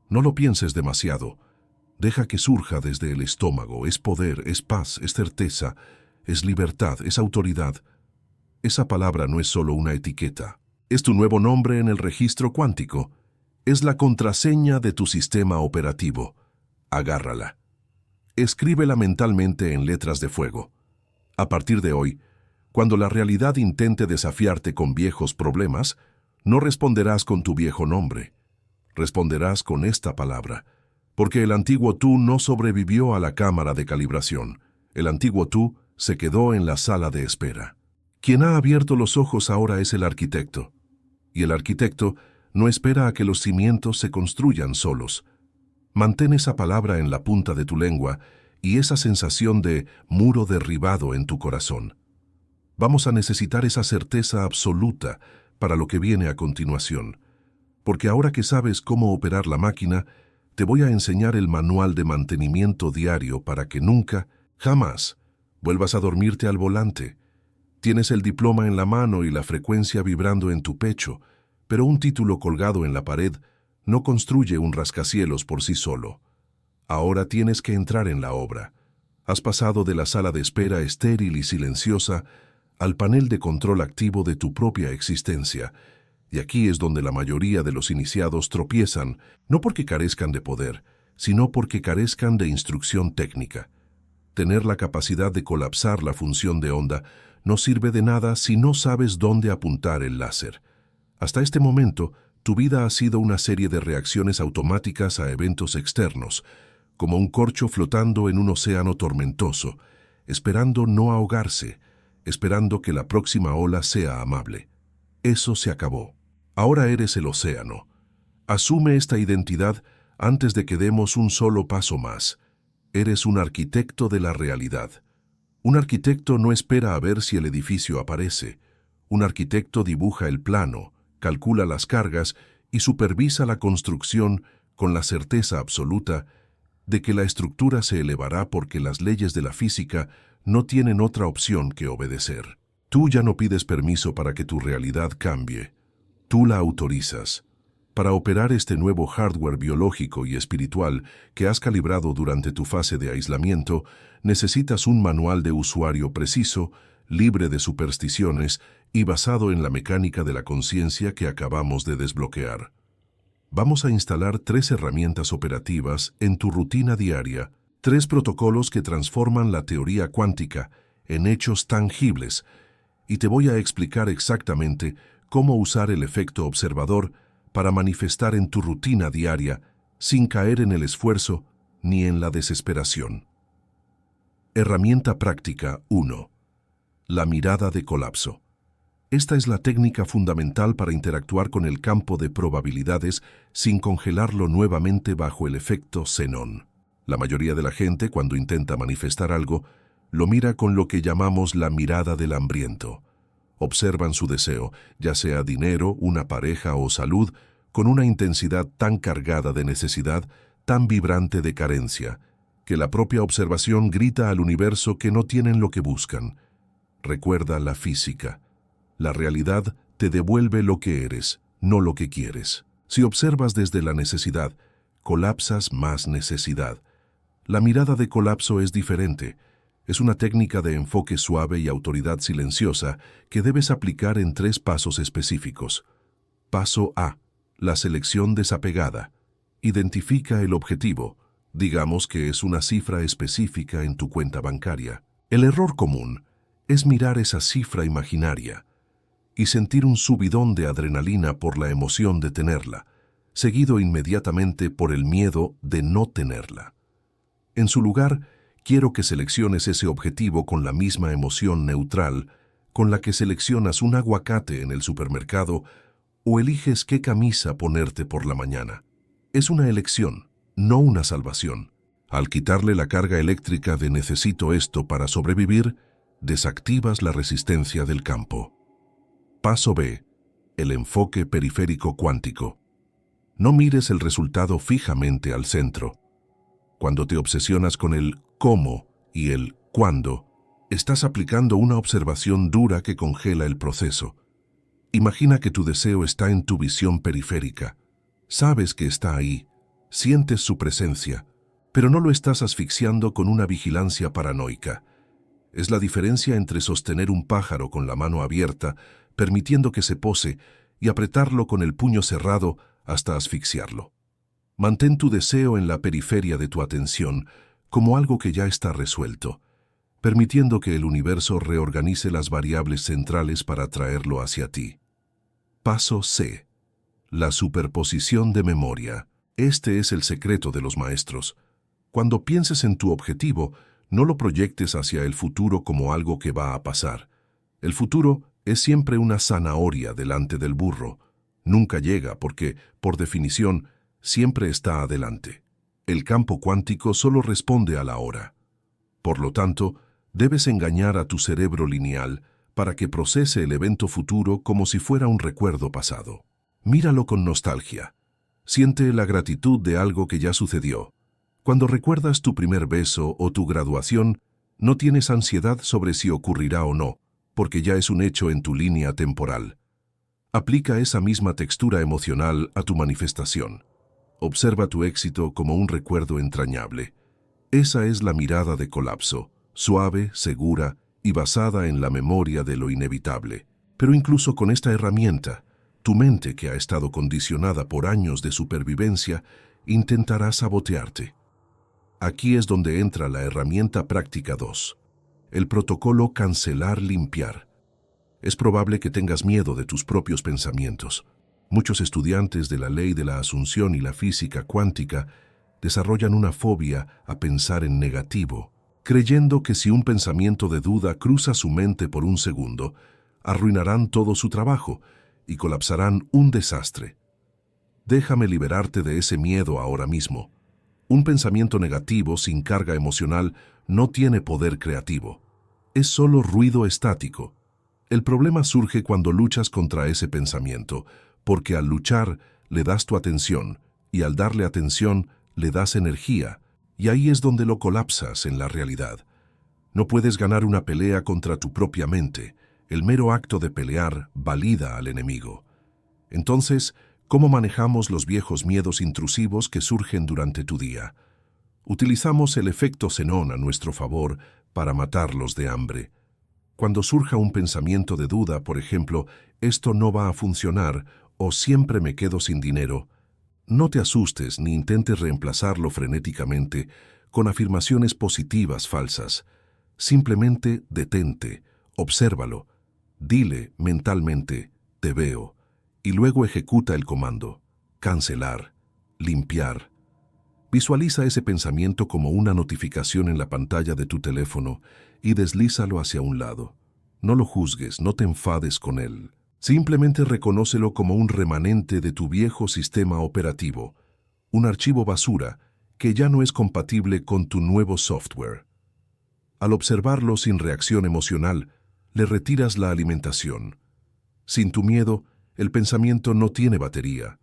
No lo pienses demasiado. Deja que surja desde el estómago. Es poder, es paz, es certeza, es libertad, es autoridad. Esa palabra no es solo una etiqueta. Es tu nuevo nombre en el registro cuántico. Es la contraseña de tu sistema operativo. Agárrala. Escríbela mentalmente en letras de fuego. A partir de hoy, cuando la realidad intente desafiarte con viejos problemas, no responderás con tu viejo nombre. Responderás con esta palabra, porque el antiguo tú no sobrevivió a la cámara de calibración. El antiguo tú se quedó en la sala de espera. Quien ha abierto los ojos ahora es el arquitecto. Y el arquitecto no espera a que los cimientos se construyan solos. Mantén esa palabra en la punta de tu lengua y esa sensación de muro derribado en tu corazón. Vamos a necesitar esa certeza absoluta para lo que viene a continuación. Porque ahora que sabes cómo operar la máquina, te voy a enseñar el manual de mantenimiento diario para que nunca, jamás, vuelvas a dormirte al volante. Tienes el diploma en la mano y la frecuencia vibrando en tu pecho, pero un título colgado en la pared no construye un rascacielos por sí solo. Ahora tienes que entrar en la obra. Has pasado de la sala de espera estéril y silenciosa al panel de control activo de tu propia existencia, y aquí es donde la mayoría de los iniciados tropiezan, no porque carezcan de poder, sino porque carezcan de instrucción técnica. Tener la capacidad de colapsar la función de onda no sirve de nada si no sabes dónde apuntar el láser. Hasta este momento, tu vida ha sido una serie de reacciones automáticas a eventos externos, como un corcho flotando en un océano tormentoso, esperando no ahogarse, esperando que la próxima ola sea amable. Eso se acabó. Ahora eres el océano. Asume esta identidad antes de que demos un solo paso más. Eres un arquitecto de la realidad. Un arquitecto no espera a ver si el edificio aparece. Un arquitecto dibuja el plano, calcula las cargas y supervisa la construcción con la certeza absoluta de que la estructura se elevará porque las leyes de la física no tienen otra opción que obedecer. Tú ya no pides permiso para que tu realidad cambie. Tú la autorizas. Para operar este nuevo hardware biológico y espiritual que has calibrado durante tu fase de aislamiento, necesitas un manual de usuario preciso, libre de supersticiones y basado en la mecánica de la conciencia que acabamos de desbloquear. Vamos a instalar 3 herramientas operativas en tu rutina diaria, 3 protocolos que transforman la teoría cuántica en hechos tangibles, y te voy a explicar exactamente cómo usar el efecto observador para manifestar en tu rutina diaria sin caer en el esfuerzo ni en la desesperación. Herramienta práctica 1. La mirada de colapso. Esta es la técnica fundamental para interactuar con el campo de probabilidades sin congelarlo nuevamente bajo el efecto xenón. La mayoría de la gente, cuando intenta manifestar algo, lo mira con lo que llamamos la mirada del hambriento. Observan su deseo, ya sea dinero, una pareja o salud, con una intensidad tan cargada de necesidad, tan vibrante de carencia, que la propia observación grita al universo que no tienen lo que buscan. Recuerda la física. La realidad te devuelve lo que eres, no lo que quieres. Si observas desde la necesidad, colapsas más necesidad. La mirada de colapso es diferente. Es una técnica de enfoque suave y autoridad silenciosa que debes aplicar en 3 pasos específicos. Paso A. La selección desapegada. Identifica el objetivo. Digamos que es una cifra específica en tu cuenta bancaria. El error común es mirar esa cifra imaginaria y sentir un subidón de adrenalina por la emoción de tenerla, seguido inmediatamente por el miedo de no tenerla. En su lugar, quiero que selecciones ese objetivo con la misma emoción neutral con la que seleccionas un aguacate en el supermercado o eliges qué camisa ponerte por la mañana. Es una elección, no una salvación. Al quitarle la carga eléctrica de necesito esto para sobrevivir, desactivas la resistencia del campo. Paso B. El enfoque periférico cuántico. No mires el resultado fijamente al centro. Cuando te obsesionas con el cómo y el cuándo, estás aplicando una observación dura que congela el proceso. Imagina que tu deseo está en tu visión periférica. Sabes que está ahí, sientes su presencia, pero no lo estás asfixiando con una vigilancia paranoica. Es la diferencia entre sostener un pájaro con la mano abierta, permitiendo que se pose, y apretarlo con el puño cerrado hasta asfixiarlo. Mantén tu deseo en la periferia de tu atención, como algo que ya está resuelto, permitiendo que el universo reorganice las variables centrales para traerlo hacia ti. Paso C. La superposición de memoria. Este es el secreto de los maestros. Cuando pienses en tu objetivo, no lo proyectes hacia el futuro como algo que va a pasar. El futuro es siempre una zanahoria delante del burro. Nunca llega porque, por definición, siempre está adelante. El campo cuántico solo responde a la hora. Por lo tanto, debes engañar a tu cerebro lineal para que procese el evento futuro como si fuera un recuerdo pasado. Míralo con nostalgia. Siente la gratitud de algo que ya sucedió. Cuando recuerdas tu primer beso o tu graduación, no tienes ansiedad sobre si ocurrirá o no, porque ya es un hecho en tu línea temporal. Aplica esa misma textura emocional a tu manifestación. Observa tu éxito como un recuerdo entrañable. Esa es la mirada de colapso, suave, segura y basada en la memoria de lo inevitable. Pero incluso con esta herramienta, tu mente, que ha estado condicionada por años de supervivencia, intentará sabotearte. Aquí es donde entra la herramienta práctica 2. El protocolo cancelar-limpiar. Es probable que tengas miedo de tus propios pensamientos. Muchos estudiantes de la ley de la asunción y la física cuántica desarrollan una fobia a pensar en negativo, creyendo que si un pensamiento de duda cruza su mente por un segundo, arruinarán todo su trabajo y colapsarán un desastre. Déjame liberarte de ese miedo ahora mismo. Un pensamiento negativo sin carga emocional no tiene poder creativo. Es solo ruido estático. El problema surge cuando luchas contra ese pensamiento, porque al luchar le das tu atención, y al darle atención le das energía, y ahí es donde lo colapsas en la realidad. No puedes ganar una pelea contra tu propia mente. El mero acto de pelear valida al enemigo. Entonces, ¿cómo manejamos los viejos miedos intrusivos que surgen durante tu día? Utilizamos el efecto xenón a nuestro favor para matarlos de hambre. Cuando surja un pensamiento de duda, por ejemplo, esto no va a funcionar o siempre me quedo sin dinero, no te asustes ni intentes reemplazarlo frenéticamente con afirmaciones positivas falsas. Simplemente detente, obsérvalo, dile mentalmente, te veo, y luego ejecuta el comando, cancelar, limpiar. Visualiza ese pensamiento como una notificación en la pantalla de tu teléfono y deslízalo hacia un lado. No lo juzgues, no te enfades con él. Simplemente reconócelo como un remanente de tu viejo sistema operativo, un archivo basura que ya no es compatible con tu nuevo software. Al observarlo sin reacción emocional, le retiras la alimentación. Sin tu miedo, el pensamiento no tiene batería.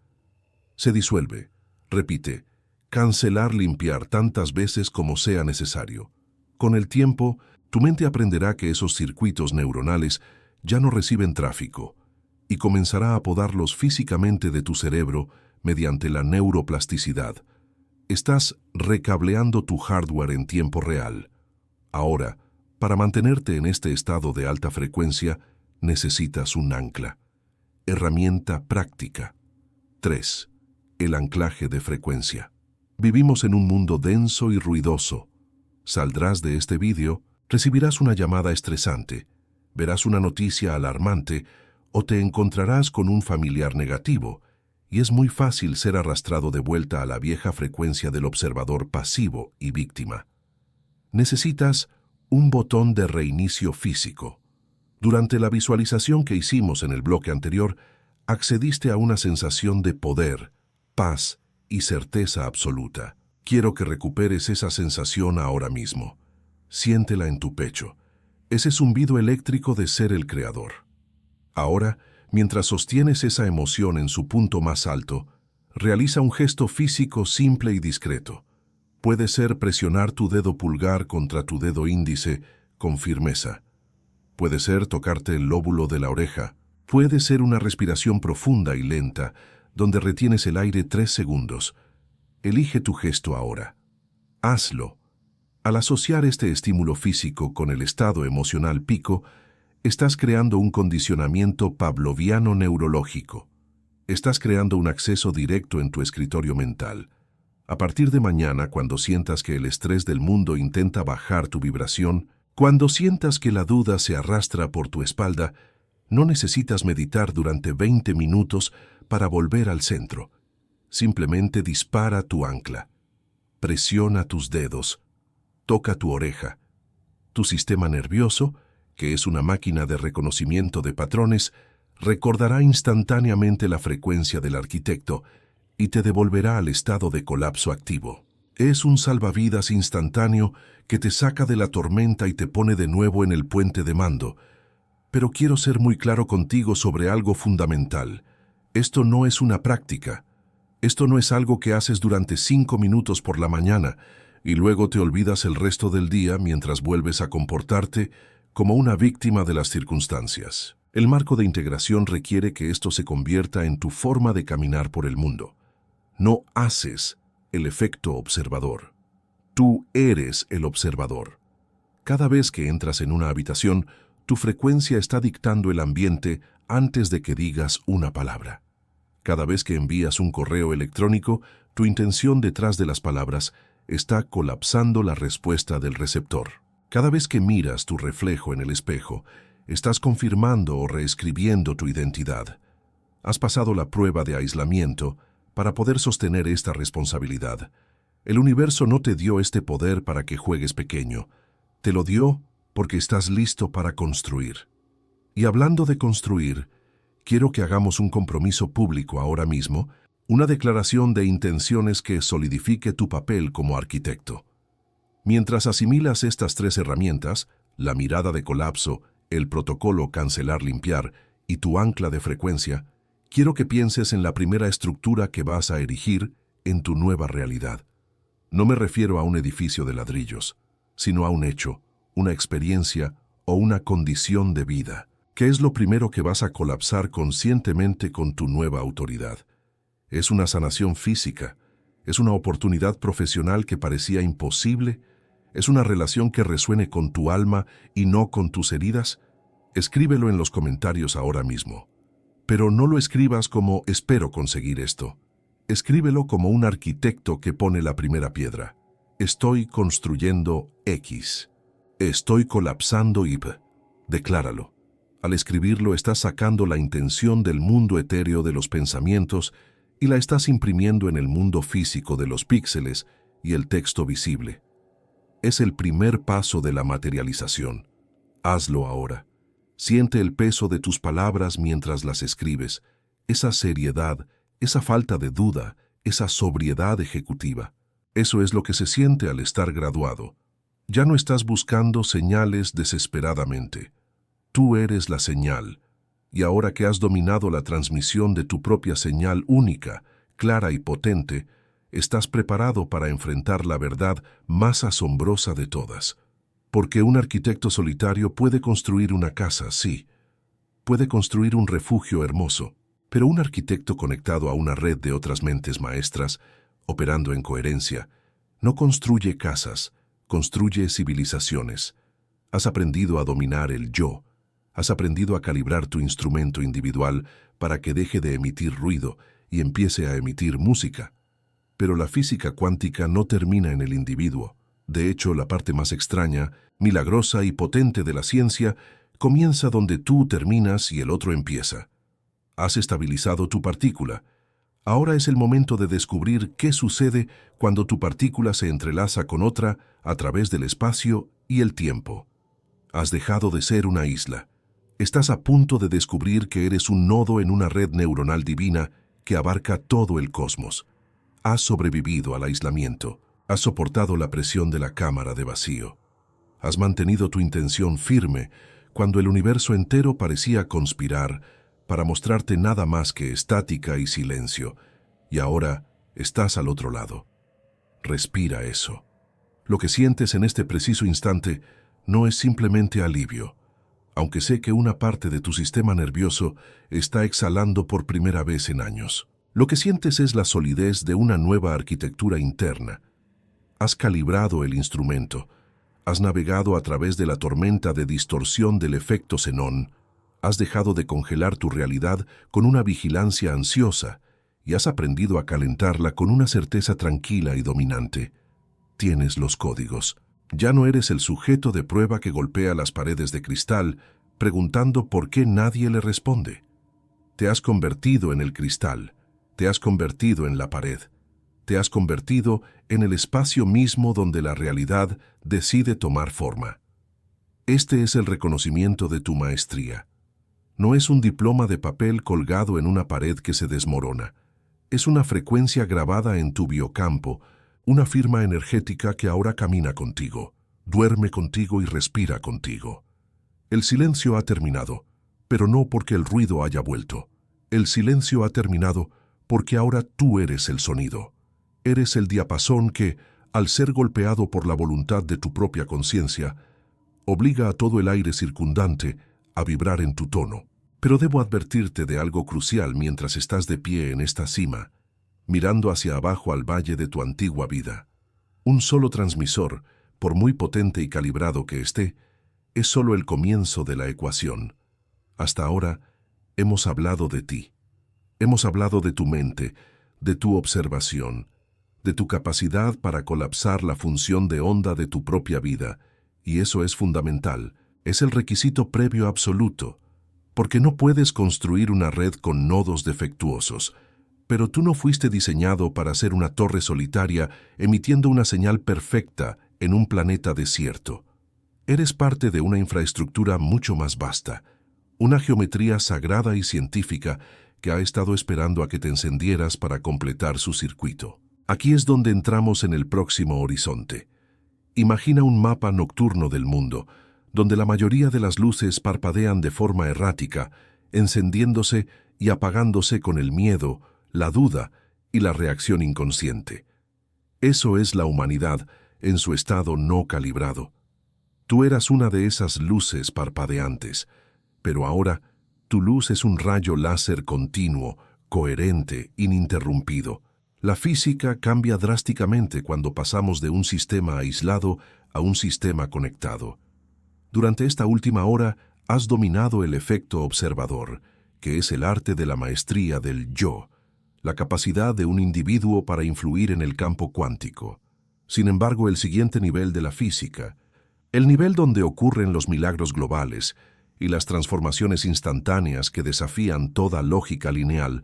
Se disuelve. Repite, cancelar, limpiar tantas veces como sea necesario. Con el tiempo, tu mente aprenderá que esos circuitos neuronales ya no reciben tráfico y comenzará a podarlos físicamente de tu cerebro mediante la neuroplasticidad. Estás recableando tu hardware en tiempo real. Ahora, para mantenerte en este estado de alta frecuencia, necesitas un ancla. Herramienta práctica. 3. El anclaje de frecuencia. Vivimos en un mundo denso y ruidoso. Saldrás de este vídeo, recibirás una llamada estresante, verás una noticia alarmante o te encontrarás con un familiar negativo, y es muy fácil ser arrastrado de vuelta a la vieja frecuencia del observador pasivo y víctima. Necesitas un botón de reinicio físico. Durante la visualización que hicimos en el bloque anterior, accediste a una sensación de poder, paz y certeza absoluta. Quiero que recuperes esa sensación ahora mismo. Siéntela en tu pecho. Ese zumbido eléctrico de ser el creador. Ahora, mientras sostienes esa emoción en su punto más alto, realiza un gesto físico simple y discreto. Puede ser presionar tu dedo pulgar contra tu dedo índice con firmeza. Puede ser tocarte el lóbulo de la oreja. Puede ser una respiración profunda y lenta, donde retienes el aire 3 segundos. Elige tu gesto ahora. Hazlo. Al asociar este estímulo físico con el estado emocional pico, estás creando un condicionamiento pavloviano neurológico. Estás creando un acceso directo en tu escritorio mental. A partir de mañana, cuando sientas que el estrés del mundo intenta bajar tu vibración, cuando sientas que la duda se arrastra por tu espalda, no necesitas meditar durante 20 minutos para volver al centro. Simplemente dispara tu ancla. Presiona tus dedos. Toca tu oreja. Tu sistema nervioso, que es una máquina de reconocimiento de patrones, recordará instantáneamente la frecuencia del arquitecto y te devolverá al estado de colapso activo. Es un salvavidas instantáneo que te saca de la tormenta y te pone de nuevo en el puente de mando. Pero quiero ser muy claro contigo sobre algo fundamental. Esto no es una práctica. Esto no es algo que haces durante 5 minutos por la mañana y luego te olvidas el resto del día mientras vuelves a comportarte como una víctima de las circunstancias. El marco de integración requiere que esto se convierta en tu forma de caminar por el mundo. No haces el efecto observador. Tú eres el observador. Cada vez que entras en una habitación, tu frecuencia está dictando el ambiente antes de que digas una palabra. Cada vez que envías un correo electrónico, tu intención detrás de las palabras está colapsando la respuesta del receptor. Cada vez que miras tu reflejo en el espejo, estás confirmando o reescribiendo tu identidad. Has pasado la prueba de aislamiento para poder sostener esta responsabilidad. El universo no te dio este poder para que juegues pequeño. Te lo dio porque estás listo para construir. Y hablando de construir, quiero que hagamos un compromiso público ahora mismo, una declaración de intenciones que solidifique tu papel como arquitecto. Mientras asimilas estas 3 herramientas, la mirada de colapso, el protocolo cancelar limpiar y tu ancla de frecuencia, quiero que pienses en la primera estructura que vas a erigir en tu nueva realidad. No me refiero a un edificio de ladrillos, sino a un hecho, una experiencia o una condición de vida. ¿Qué es lo primero que vas a colapsar conscientemente con tu nueva autoridad? Es una sanación física, es una oportunidad profesional que parecía imposible, es una relación que resuene con tu alma y no con tus heridas. Escríbelo en los comentarios ahora mismo. Pero no lo escribas como espero conseguir esto. Escríbelo como un arquitecto que pone la primera piedra. Estoy construyendo X. Estoy colapsando Y. Decláralo. Al escribirlo estás sacando la intención del mundo etéreo de los pensamientos y la estás imprimiendo en el mundo físico de los píxeles y el texto visible. Es el primer paso de la materialización. Hazlo ahora. Siente el peso de tus palabras mientras las escribes, esa seriedad, esa falta de duda, esa sobriedad ejecutiva. Eso es lo que se siente al estar graduado. Ya no estás buscando señales desesperadamente. Tú eres la señal, y ahora que has dominado la transmisión de tu propia señal única, clara y potente, estás preparado para enfrentar la verdad más asombrosa de todas. Porque un arquitecto solitario puede construir una casa, sí. Puede construir un refugio hermoso, pero un arquitecto conectado a una red de otras mentes maestras, operando en coherencia, no construye casas, construye civilizaciones. Has aprendido a dominar el yo. Has aprendido a calibrar tu instrumento individual para que deje de emitir ruido y empiece a emitir música. Pero la física cuántica no termina en el individuo. De hecho, la parte más extraña, milagrosa y potente de la ciencia comienza donde tú terminas y el otro empieza. Has estabilizado tu partícula. Ahora es el momento de descubrir qué sucede cuando tu partícula se entrelaza con otra a través del espacio y el tiempo. Has dejado de ser una isla. Estás a punto de descubrir que eres un nodo en una red neuronal divina que abarca todo el cosmos. Has sobrevivido al aislamiento. Has soportado la presión de la cámara de vacío. Has mantenido tu intención firme cuando el universo entero parecía conspirar para mostrarte nada más que estática y silencio, y ahora estás al otro lado. Respira eso. Lo que sientes en este preciso instante no es simplemente alivio, aunque sé que una parte de tu sistema nervioso está exhalando por primera vez en años. Lo que sientes es la solidez de una nueva arquitectura interna. Has calibrado el instrumento, has navegado a través de la tormenta de distorsión del efecto xenón, has dejado de congelar tu realidad con una vigilancia ansiosa y has aprendido a calentarla con una certeza tranquila y dominante. Tienes los códigos. Ya no eres el sujeto de prueba que golpea las paredes de cristal preguntando por qué nadie le responde. Te has convertido en el cristal, te has convertido en la pared. Te has convertido en el espacio mismo donde la realidad decide tomar forma. Este es el reconocimiento de tu maestría. No es un diploma de papel colgado en una pared que se desmorona. Es una frecuencia grabada en tu biocampo, una firma energética que ahora camina contigo, duerme contigo y respira contigo. El silencio ha terminado, pero no porque el ruido haya vuelto. El silencio ha terminado porque ahora tú eres el sonido. Eres el diapasón que, al ser golpeado por la voluntad de tu propia conciencia, obliga a todo el aire circundante a vibrar en tu tono. Pero debo advertirte de algo crucial mientras estás de pie en esta cima, mirando hacia abajo al valle de tu antigua vida. Un solo transmisor, por muy potente y calibrado que esté, es solo el comienzo de la ecuación. Hasta ahora hemos hablado de ti. Hemos hablado de tu mente, de tu observación, de tu capacidad para colapsar la función de onda de tu propia vida, y eso es fundamental, es el requisito previo absoluto, porque no puedes construir una red con nodos defectuosos, pero tú no fuiste diseñado para ser una torre solitaria emitiendo una señal perfecta en un planeta desierto. Eres parte de una infraestructura mucho más vasta, una geometría sagrada y científica que ha estado esperando a que te encendieras para completar su circuito. Aquí es donde entramos en el próximo horizonte. Imagina un mapa nocturno del mundo, donde la mayoría de las luces parpadean de forma errática, encendiéndose y apagándose con el miedo, la duda y la reacción inconsciente. Eso es la humanidad en su estado no calibrado. Tú eras una de esas luces parpadeantes, pero ahora tu luz es un rayo láser continuo, coherente, ininterrumpido. La física cambia drásticamente cuando pasamos de un sistema aislado a un sistema conectado. Durante esta última hora Has dominado el efecto observador, que es el arte de la maestría del yo, la capacidad de un individuo para influir en el campo cuántico. Sin embargo, el siguiente nivel de la física, el nivel donde ocurren los milagros globales y las transformaciones instantáneas que desafían toda lógica lineal,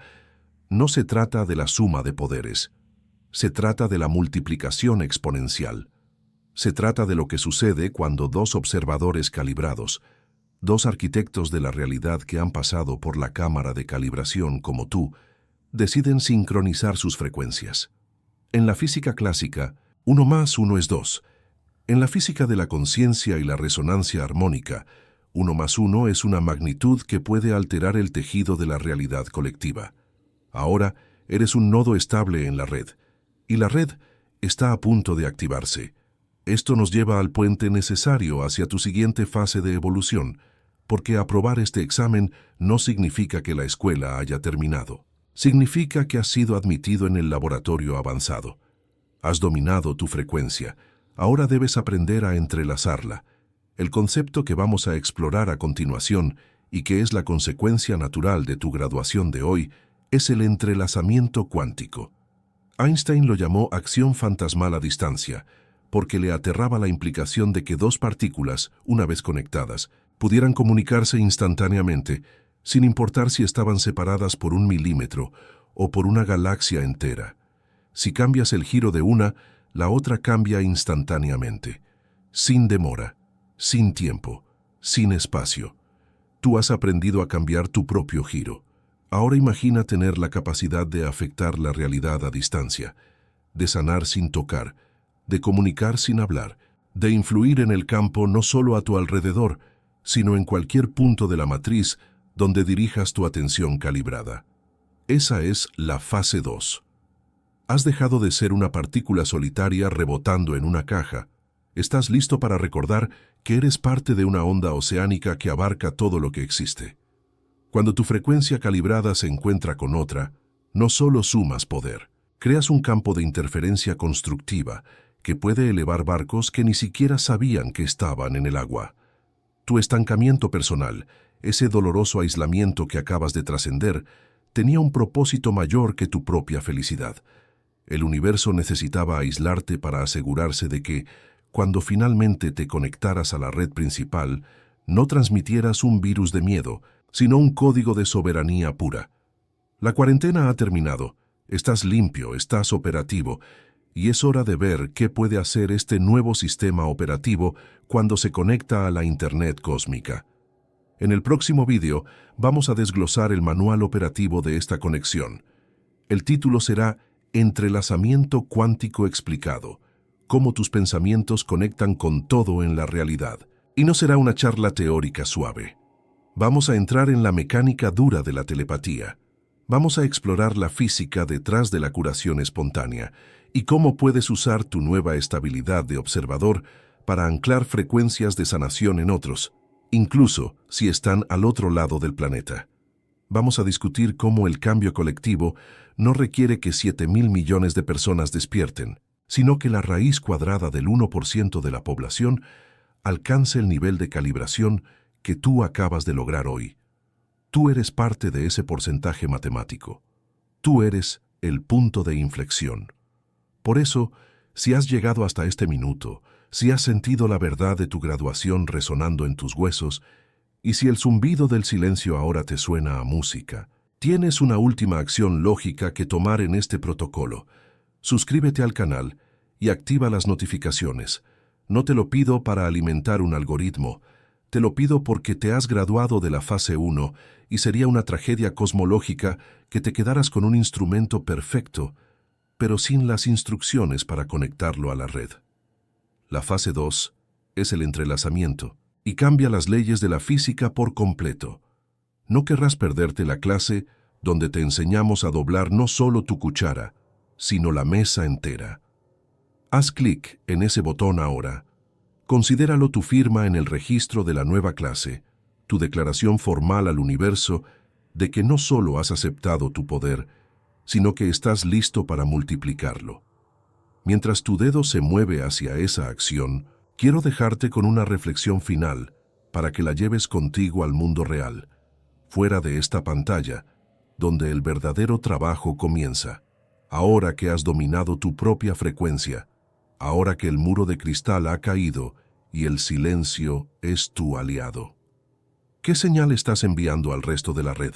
no se trata de la suma de poderes, se trata de la multiplicación exponencial. Se trata de lo que sucede cuando dos observadores calibrados, dos arquitectos de la realidad que han pasado por la cámara de calibración como tú, deciden sincronizar sus frecuencias. En la física clásica, 1 más 1 es 2. En la física de la conciencia y la resonancia armónica, 1 más 1 es una magnitud que puede alterar el tejido de la realidad colectiva. Ahora eres un nodo estable en la red, y la red está a punto de activarse. Esto nos lleva al puente necesario hacia tu siguiente fase de evolución, porque aprobar este examen no significa que la escuela haya terminado. Significa que has sido admitido en el laboratorio avanzado. Has dominado tu frecuencia. Ahora debes aprender a entrelazarla. El concepto que vamos a explorar a continuación, y que es la consecuencia natural de tu graduación de hoy, es el entrelazamiento cuántico. Einstein lo llamó acción fantasmal a distancia, porque le aterraba la implicación de que dos partículas, una vez conectadas, pudieran comunicarse instantáneamente, sin importar si estaban separadas por 1 milímetro o por una galaxia entera. Si cambias el giro de una, la otra cambia instantáneamente, sin demora, sin tiempo, sin espacio. Tú has aprendido a cambiar tu propio giro. Ahora imagina tener la capacidad de afectar la realidad a distancia, de sanar sin tocar, de comunicar sin hablar, de influir en el campo no solo a tu alrededor, sino en cualquier punto de la matriz donde dirijas tu atención calibrada. Esa es la fase 2. Has dejado de ser una partícula solitaria rebotando en una caja. Estás listo para recordar que eres parte de una onda oceánica que abarca todo lo que existe. Cuando tu frecuencia calibrada se encuentra con otra, no solo sumas poder, creas un campo de interferencia constructiva que puede elevar barcos que ni siquiera sabían que estaban en el agua. Tu estancamiento personal, ese doloroso aislamiento que acabas de trascender, tenía un propósito mayor que tu propia felicidad. El universo necesitaba aislarte para asegurarse de que, cuando finalmente te conectaras a la red principal, no transmitieras un virus de miedo, sino un código de soberanía pura. La cuarentena ha terminado, estás limpio, estás operativo, y es hora de ver qué puede hacer este nuevo sistema operativo cuando se conecta a la Internet cósmica. En el próximo vídeo vamos a desglosar el manual operativo de esta conexión. El título será Entrelazamiento cuántico explicado, cómo tus pensamientos conectan con todo en la realidad. Y no será una charla teórica suave. Vamos a entrar en la mecánica dura de la telepatía. Vamos a explorar la física detrás de la curación espontánea y cómo puedes usar tu nueva estabilidad de observador para anclar frecuencias de sanación en otros, incluso si están al otro lado del planeta. Vamos a discutir cómo el cambio colectivo no requiere que 7.000 millones de personas despierten, sino que la raíz cuadrada del 1% de la población alcance el nivel de calibración que tú acabas de lograr hoy. Tú eres parte de ese porcentaje matemático. Tú eres el punto de inflexión. Por eso, si has llegado hasta este minuto, si has sentido la verdad de tu graduación resonando en tus huesos, y si el zumbido del silencio ahora te suena a música, tienes una última acción lógica que tomar en este protocolo. Suscríbete al canal y activa las notificaciones. No te lo pido para alimentar un algoritmo, te lo pido porque te has graduado de la fase 1 y sería una tragedia cosmológica que te quedaras con un instrumento perfecto, pero sin las instrucciones para conectarlo a la red. La fase 2 es el entrelazamiento y cambia las leyes de la física por completo. No querrás perderte la clase donde te enseñamos a doblar no solo tu cuchara, sino la mesa entera. Haz clic en ese botón ahora. Considéralo tu firma en el registro de la nueva clase, tu declaración formal al universo de que no solo has aceptado tu poder, sino que estás listo para multiplicarlo. Mientras tu dedo se mueve hacia esa acción, quiero dejarte con una reflexión final para que la lleves contigo al mundo real, fuera de esta pantalla, donde el verdadero trabajo comienza. Ahora que has dominado tu propia frecuencia, ahora que el muro de cristal ha caído y el silencio es tu aliado. ¿Qué señal estás enviando al resto de la red?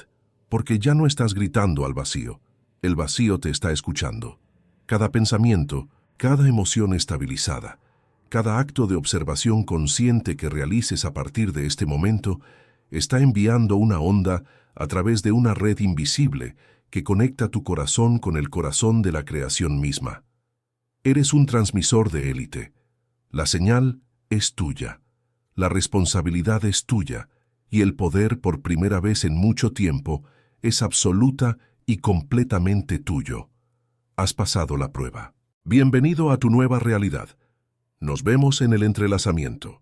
Porque ya no estás gritando al vacío. El vacío te está escuchando. Cada pensamiento, cada emoción estabilizada, cada acto de observación consciente que realices a partir de este momento, está enviando una onda a través de una red invisible que conecta tu corazón con el corazón de la creación misma. Eres un transmisor de élite. La señal es tuya. La responsabilidad es tuya. Y el poder, por primera vez en mucho tiempo, es absoluta y completamente tuyo. Has pasado la prueba. Bienvenido a tu nueva realidad. Nos vemos en el entrelazamiento.